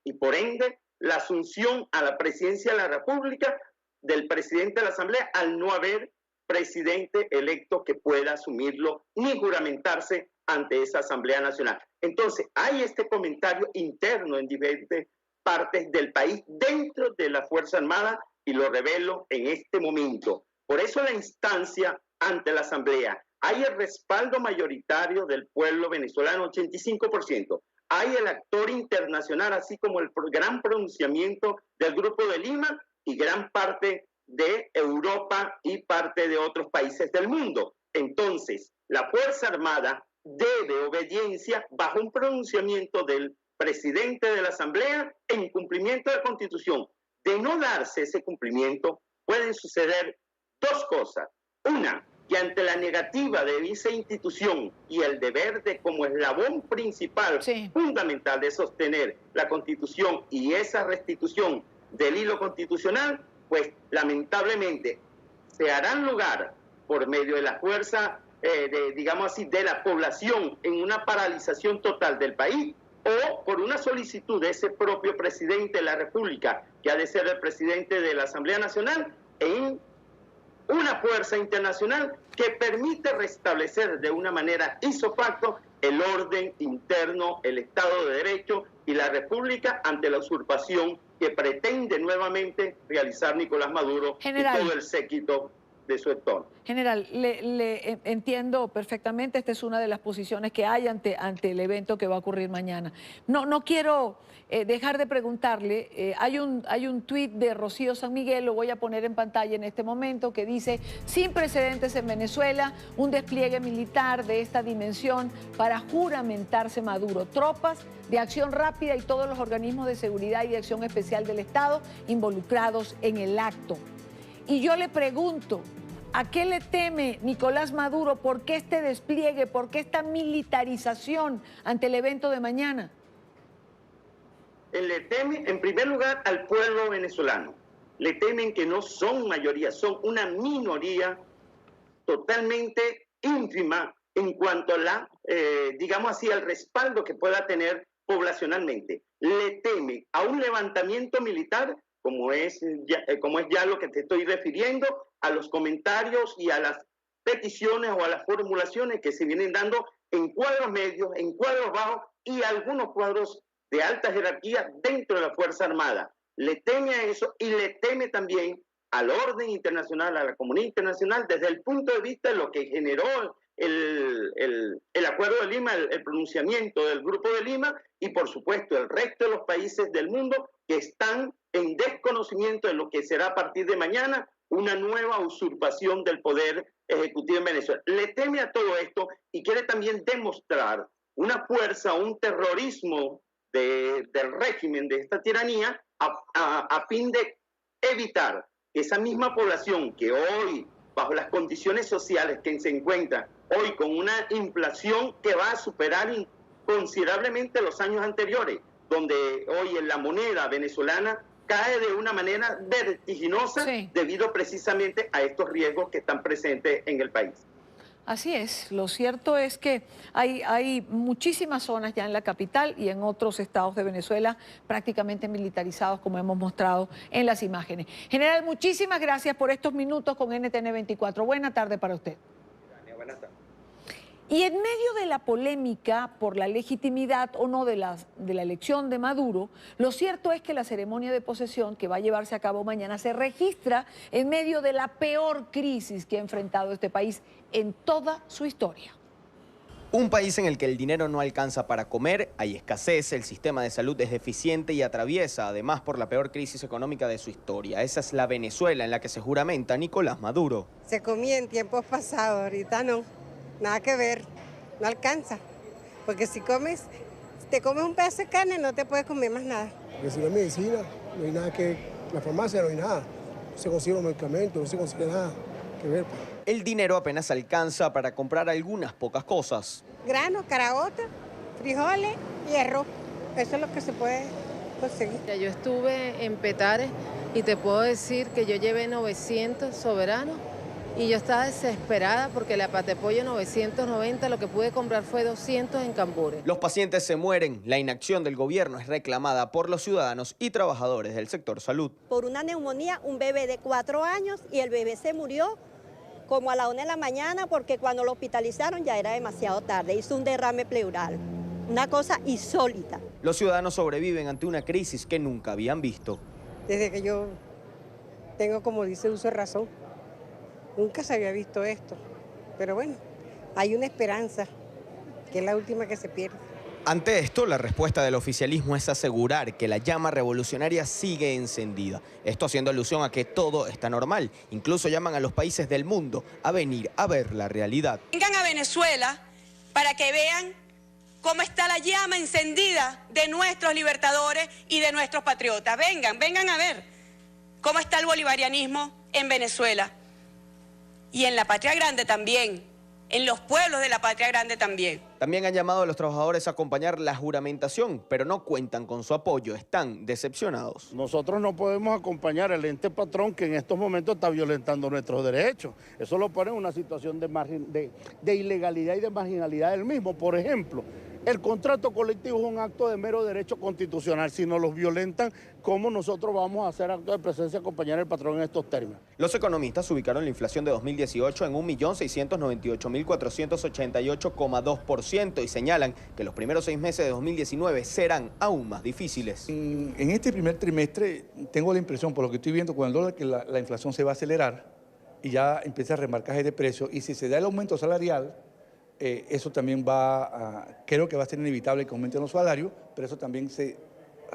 y por ende la asunción a la presidencia de la República del presidente de la Asamblea al no haber presidente electo que pueda asumirlo ni juramentarse ante esa Asamblea Nacional. Entonces, hay este comentario interno en diferentes partes del país dentro de la Fuerza Armada y lo revelo en este momento. Por eso la instancia ante la Asamblea. Hay el respaldo mayoritario del pueblo venezolano, 85%. Hay el actor internacional, así como el gran pronunciamiento del Grupo de Lima y gran parte de Europa y parte de otros países del mundo. Entonces, la Fuerza Armada debe obediencia bajo un pronunciamiento del presidente de la Asamblea en cumplimiento de la Constitución. De no darse ese cumplimiento, pueden suceder dos cosas. Una, que ante la negativa de esa institución y el deber de como eslabón principal, fundamental de sostener la Constitución y esa restitución del hilo constitucional, pues lamentablemente se harán lugar por medio de la fuerza, digamos así, de la población en una paralización total del país o por una solicitud de ese propio presidente de la República, que ha de ser el presidente de la Asamblea Nacional, en una fuerza internacional que permite restablecer de una manera ipso facto el orden interno, el Estado de Derecho y la República ante la usurpación que pretende nuevamente realizar Nicolás Maduro y todo el séquito de su entorno. General, le entiendo perfectamente, esta es una de las posiciones que hay ante el evento que va a ocurrir mañana. No quiero dejar de preguntarle, hay un tuit de Rocío San Miguel, lo voy a poner en pantalla en este momento, que dice: sin precedentes en Venezuela, un despliegue militar de esta dimensión para juramentarse Maduro, tropas de acción rápida y todos los organismos de seguridad y de acción especial del Estado involucrados en el acto. Y yo le pregunto, ¿a qué le teme Nicolás Maduro? ¿Por qué este despliegue? ¿Por qué esta militarización ante el evento de mañana? Él le teme, en primer lugar, al pueblo venezolano. Le temen que no son mayoría, son una minoría totalmente ínfima en cuanto a la, digamos así, al respaldo que pueda tener poblacionalmente. Le teme a un levantamiento militar, como es ya lo que te estoy refiriendo, a los comentarios y a las peticiones o a las formulaciones que se vienen dando en cuadros medios, en cuadros bajos y algunos cuadros de alta jerarquía dentro de la Fuerza Armada. Le teme a eso y le teme también al orden internacional, a la comunidad internacional, desde el punto de vista de lo que generó el Acuerdo de Lima, el pronunciamiento del Grupo de Lima y, por supuesto, el resto de los países del mundo que están en desconocimiento de lo que será a partir de mañana una nueva usurpación del poder ejecutivo en Venezuela. Le teme a todo esto y quiere también demostrar una fuerza, un terrorismo del régimen, de esta tiranía, a fin de evitar que esa misma población que hoy, bajo las condiciones sociales que se encuentra, hoy con una inflación que va a superar considerablemente los años anteriores, donde hoy en la moneda venezolana cae de una manera vertiginosa debido precisamente a estos riesgos que están presentes en el país. Así es, lo cierto es que hay muchísimas zonas ya en la capital y en otros estados de Venezuela prácticamente militarizados, como hemos mostrado en las imágenes. General, muchísimas gracias por estos minutos con NTN 24. Buena tarde para usted. Buenas tardes. Y en medio de la polémica por la legitimidad o no de la elección de Maduro, lo cierto es que la ceremonia de posesión que va a llevarse a cabo mañana se registra en medio de la peor crisis que ha enfrentado este país en toda su historia. Un país en el que el dinero no alcanza para comer, hay escasez, el sistema de salud es deficiente y atraviesa además por la peor crisis económica de su historia. Esa es la Venezuela en la que se juramenta Nicolás Maduro. Se comía en tiempos pasados, ahorita no. Nada que ver, no alcanza, porque si te comes un pedazo de carne no te puedes comer más nada. Porque si no hay medicina, no hay nada en la farmacia no hay nada, no se consiguen los medicamentos, no se consigue nada que ver. El dinero apenas alcanza para comprar algunas pocas cosas. Granos, caraotas, frijoles y arroz, eso es lo que se puede conseguir. Yo estuve en Petare y te puedo decir que yo llevé 900 soberanos. Y yo estaba desesperada porque la patepollo 990, lo que pude comprar fue 200 en Cambures. Los pacientes se mueren. La inacción del gobierno es reclamada por los ciudadanos y trabajadores del sector salud. Por una neumonía, un bebé de 4 años y el bebé se murió como a la 1 de la mañana porque cuando lo hospitalizaron ya era demasiado tarde. Hizo un derrame pleural. Una cosa insólita. Los ciudadanos sobreviven ante una crisis que nunca habían visto. Desde que yo tengo, como dice, uso de razón. Nunca se había visto esto, pero bueno, hay una esperanza, que es la última que se pierde. Ante esto, la respuesta del oficialismo es asegurar que la llama revolucionaria sigue encendida. Esto haciendo alusión a que todo está normal. Incluso llaman a los países del mundo a venir a ver la realidad. Vengan a Venezuela para que vean cómo está la llama encendida de nuestros libertadores y de nuestros patriotas. Vengan a ver cómo está el bolivarianismo en Venezuela. Y en la Patria Grande también, en los pueblos de la Patria Grande también. También han llamado a los trabajadores a acompañar la juramentación, pero no cuentan con su apoyo, están decepcionados. Nosotros no podemos acompañar al ente patrón que en estos momentos está violentando nuestros derechos. Eso lo pone en una situación de ilegalidad y de marginalidad del mismo. Por ejemplo, el contrato colectivo es un acto de mero derecho constitucional. Si nos los violentan, ¿cómo nosotros vamos a hacer acto de presencia y acompañar al patrón en estos términos? Los economistas ubicaron la inflación de 2018 en 1.698.488,2% y señalan que los primeros 6 meses de 2019 serán aún más difíciles. En este primer trimestre tengo la impresión, por lo que estoy viendo con el dólar, que la inflación se va a acelerar y ya empieza el remarcaje de precios. Y si se da el aumento salarial, eso también creo que va a ser inevitable que aumenten los salarios, pero eso también se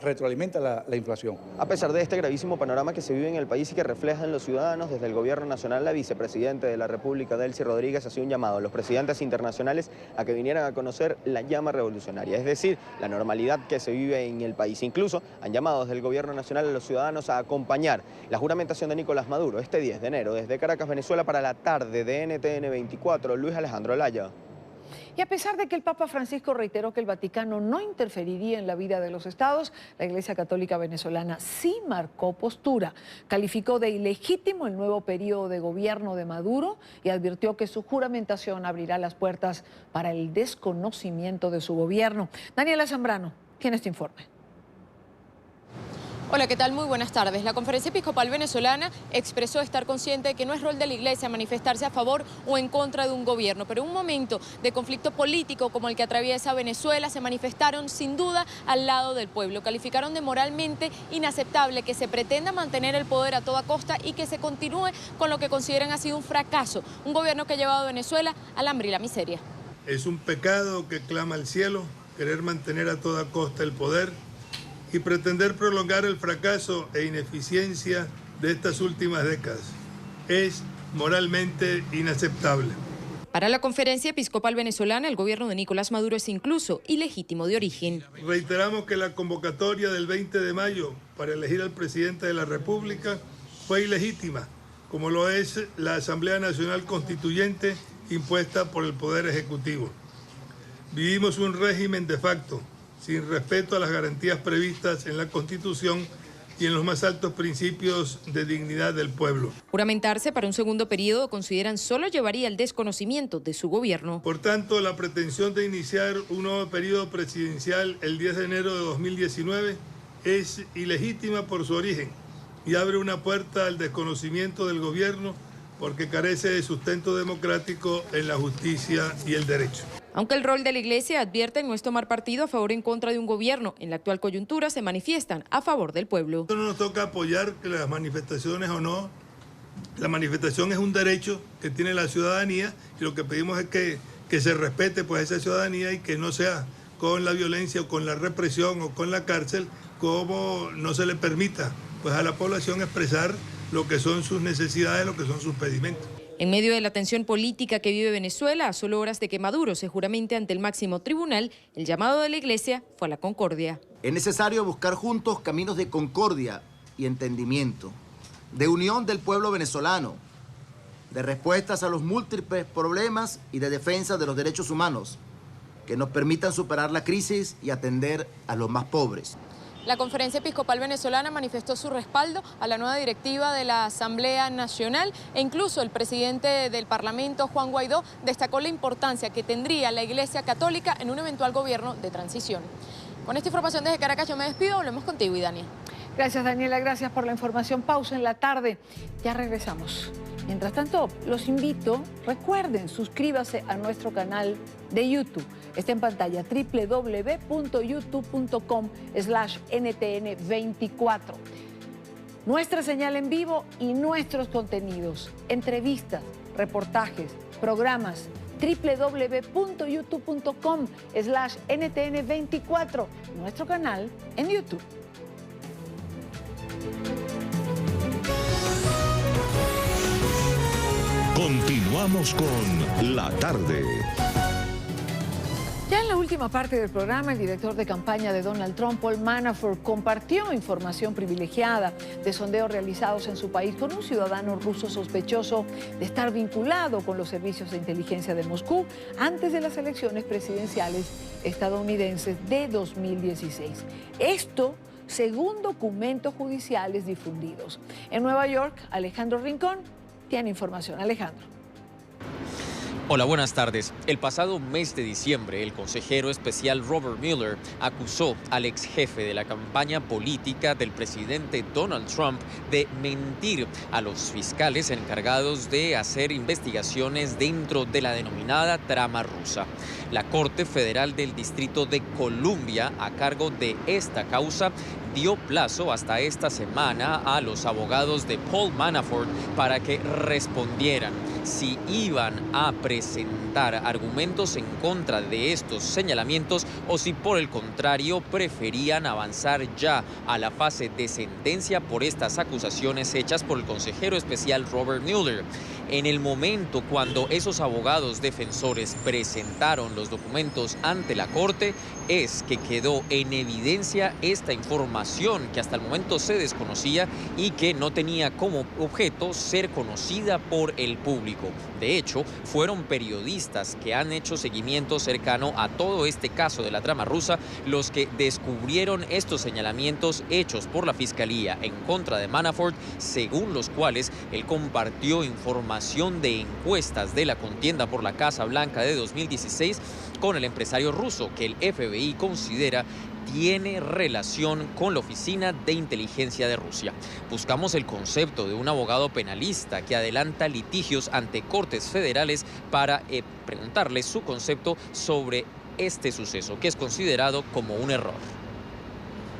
retroalimenta la inflación. A pesar de este gravísimo panorama que se vive en el país y que reflejan los ciudadanos, desde el gobierno nacional, la vicepresidenta de la República, Delcy Rodríguez, hacía un llamado a los presidentes internacionales a que vinieran a conocer la llama revolucionaria, es decir, la normalidad que se vive en el país. Incluso han llamado desde el gobierno nacional a los ciudadanos a acompañar la juramentación de Nicolás Maduro este 10 de enero desde Caracas, Venezuela, para la tarde de NTN 24. Luis Alejandro Laya. Y a pesar de que el Papa Francisco reiteró que el Vaticano no interferiría en la vida de los estados, la Iglesia Católica venezolana sí marcó postura. Calificó de ilegítimo el nuevo periodo de gobierno de Maduro y advirtió que su juramentación abrirá las puertas para el desconocimiento de su gobierno. Daniela Zambrano tiene este informe. Hola, ¿qué tal? Muy buenas tardes. La Conferencia Episcopal Venezolana expresó estar consciente de que no es rol de la Iglesia manifestarse a favor o en contra de un gobierno, pero en un momento de conflicto político como el que atraviesa Venezuela se manifestaron sin duda al lado del pueblo. Calificaron de moralmente inaceptable que se pretenda mantener el poder a toda costa y que se continúe con lo que consideran ha sido un fracaso, un gobierno que ha llevado a Venezuela al hambre y la miseria. Es un pecado que clama al cielo, querer mantener a toda costa el poder y pretender prolongar el fracaso e ineficiencia de estas últimas décadas. Es moralmente inaceptable. Para la Conferencia Episcopal Venezolana, el gobierno de Nicolás Maduro es incluso ilegítimo de origen. Reiteramos que la convocatoria del 20 de mayo para elegir al presidente de la República fue ilegítima, como lo es la Asamblea Nacional Constituyente impuesta por el Poder Ejecutivo. Vivimos un régimen de facto, sin respeto a las garantías previstas en la Constitución y en los más altos principios de dignidad del pueblo. Juramentarse para un segundo periodo consideran solo llevaría al desconocimiento de su gobierno. Por tanto, la pretensión de iniciar un nuevo periodo presidencial el 10 de enero de 2019 es ilegítima por su origen y abre una puerta al desconocimiento del gobierno porque carece de sustento democrático en la justicia y el derecho. Aunque el rol de la Iglesia, advierten, no es tomar partido a favor o en contra de un gobierno, en la actual coyuntura se manifiestan a favor del pueblo. No nos toca apoyar que las manifestaciones o no. La manifestación es un derecho que tiene la ciudadanía y lo que pedimos es que se respete pues esa ciudadanía y que no sea con la violencia o con la represión o con la cárcel, como no se le permita pues a la población expresar lo que son sus necesidades, lo que son sus pedimentos. En medio de la tensión política que vive Venezuela, a solo horas de que Maduro se juramente ante el máximo tribunal, el llamado de la Iglesia fue a la concordia. Es necesario buscar juntos caminos de concordia y entendimiento, de unión del pueblo venezolano, de respuestas a los múltiples problemas y de defensa de los derechos humanos que nos permitan superar la crisis y atender a los más pobres. La Conferencia Episcopal Venezolana manifestó su respaldo a la nueva directiva de la Asamblea Nacional e incluso el presidente del Parlamento, Juan Guaidó, destacó la importancia que tendría la Iglesia Católica en un eventual gobierno de transición. Con esta información desde Caracas yo me despido, volvemos contigo, Idania. Gracias, Daniela, gracias por la información. Pausa en la tarde, ya regresamos. Mientras tanto, los invito, recuerden, suscríbase a nuestro canal de YouTube. Está en pantalla www.youtube.com/NTN24. Nuestra señal en vivo y nuestros contenidos, entrevistas, reportajes, programas, www.youtube.com/NTN24, nuestro canal en YouTube. Continuamos con La Tarde. Ya en la última parte del programa, el director de campaña de Donald Trump, Paul Manafort, compartió información privilegiada de sondeos realizados en su país con un ciudadano ruso sospechoso de estar vinculado con los servicios de inteligencia de Moscú antes de las elecciones presidenciales estadounidenses de 2016. Esto según documentos judiciales difundidos. En Nueva York, Alejandro Rincón tiene información. Alejandro. Hola, buenas tardes. El pasado mes de diciembre, el consejero especial Robert Mueller acusó al ex jefe de la campaña política del presidente Donald Trump de mentir a los fiscales encargados de hacer investigaciones dentro de la denominada trama rusa. La Corte Federal del Distrito de Columbia, a cargo de esta causa, dio plazo hasta esta semana a los abogados de Paul Manafort para que respondieran si iban a presentar argumentos en contra de estos señalamientos o si por el contrario preferían avanzar ya a la fase de sentencia por estas acusaciones hechas por el consejero especial Robert Mueller. En el momento cuando esos abogados defensores presentaron los documentos ante la Corte, es que quedó en evidencia esta información que hasta el momento se desconocía y que no tenía como objeto ser conocida por el público. De hecho, fueron periodistas que han hecho seguimiento cercano a todo este caso de la trama rusa los que descubrieron estos señalamientos hechos por la Fiscalía en contra de Manafort, según los cuales él compartió información de encuestas de la contienda por la Casa Blanca de 2016 con el empresario ruso que el FBI considera tiene relación con la Oficina de Inteligencia de Rusia. Buscamos el concepto de un abogado penalista que adelanta litigios ante cortes federales para preguntarle su concepto sobre este suceso, que es considerado como un error.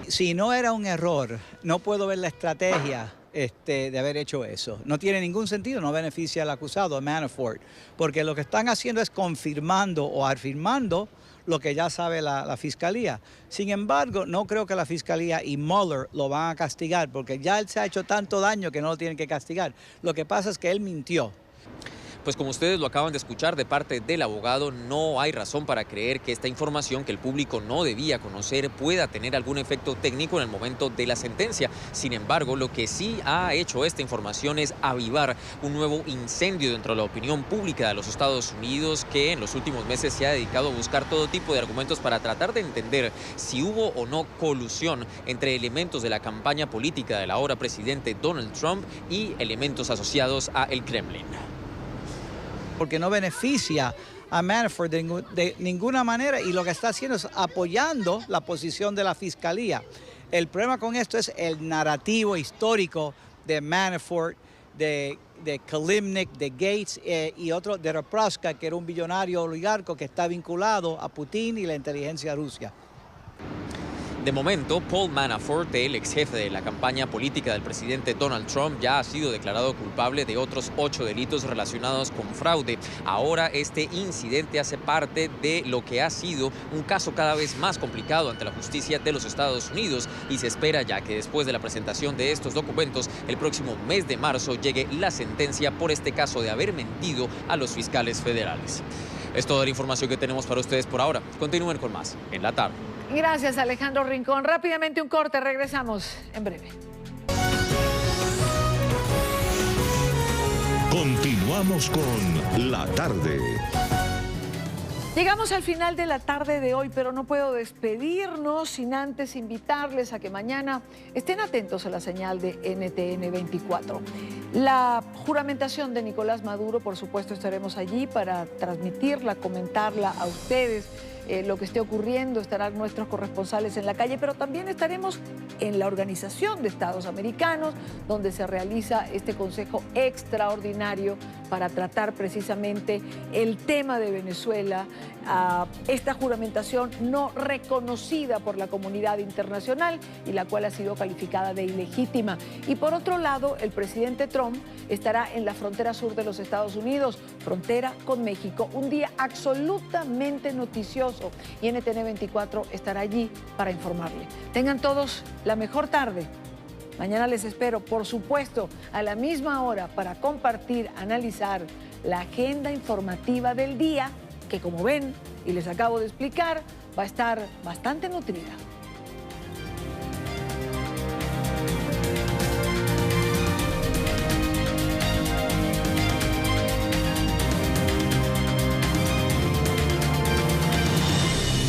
Si no era un error, no puedo ver la estrategia de haber hecho eso. No tiene ningún sentido, no beneficia al acusado, a Manafort, porque lo que están haciendo es confirmando o afirmando lo que ya sabe la Fiscalía. Sin embargo, no creo que la Fiscalía y Mueller lo van a castigar, porque ya él se ha hecho tanto daño que no lo tienen que castigar. Lo que pasa es que él mintió. Pues como ustedes lo acaban de escuchar de parte del abogado, no hay razón para creer que esta información que el público no debía conocer pueda tener algún efecto técnico en el momento de la sentencia. Sin embargo, lo que sí ha hecho esta información es avivar un nuevo incendio dentro de la opinión pública de los Estados Unidos, que en los últimos meses se ha dedicado a buscar todo tipo de argumentos para tratar de entender si hubo o no colusión entre elementos de la campaña política del ahora presidente Donald Trump y elementos asociados a el Kremlin. Porque no beneficia a Manafort de ninguna manera y lo que está haciendo es apoyando la posición de la Fiscalía. El problema con esto es el narrativo histórico de Manafort, de de Kilimnik, de Gates y otro de Raproska, que era un billonario oligarco que está vinculado a Putin y la inteligencia rusa. De momento, Paul Manafort, el ex jefe de la campaña política del presidente Donald Trump, ya ha sido declarado culpable de otros 8 delitos relacionados con fraude. Ahora este incidente hace parte de lo que ha sido un caso cada vez más complicado ante la justicia de los Estados Unidos y se espera ya que después de la presentación de estos documentos, el próximo mes de marzo llegue la sentencia por este caso de haber mentido a los fiscales federales. Es toda la información que tenemos para ustedes por ahora. Continúen con más en la tarde. Gracias, Alejandro Rincón. Rápidamente un corte, regresamos en breve. Continuamos con La Tarde. Llegamos al final de la tarde de hoy, pero no puedo despedirnos sin antes invitarles a que mañana estén atentos a la señal de NTN 24. La juramentación de Nicolás Maduro, por supuesto, estaremos allí para transmitirla, comentarla a ustedes. Lo que esté ocurriendo, estarán nuestros corresponsales en la calle, pero también estaremos en la Organización de Estados Americanos, donde se realiza este consejo extraordinario para tratar precisamente el tema de Venezuela, esta juramentación no reconocida por la comunidad internacional y la cual ha sido calificada de ilegítima. Y por otro lado, el presidente Trump estará en la frontera sur de los Estados Unidos, frontera con México, un día absolutamente noticioso. Y NTN 24 estará allí para informarle. Tengan todos la mejor tarde. Mañana les espero, por supuesto, a la misma hora para compartir, analizar la agenda informativa del día, que como ven y les acabo de explicar, va a estar bastante nutrida.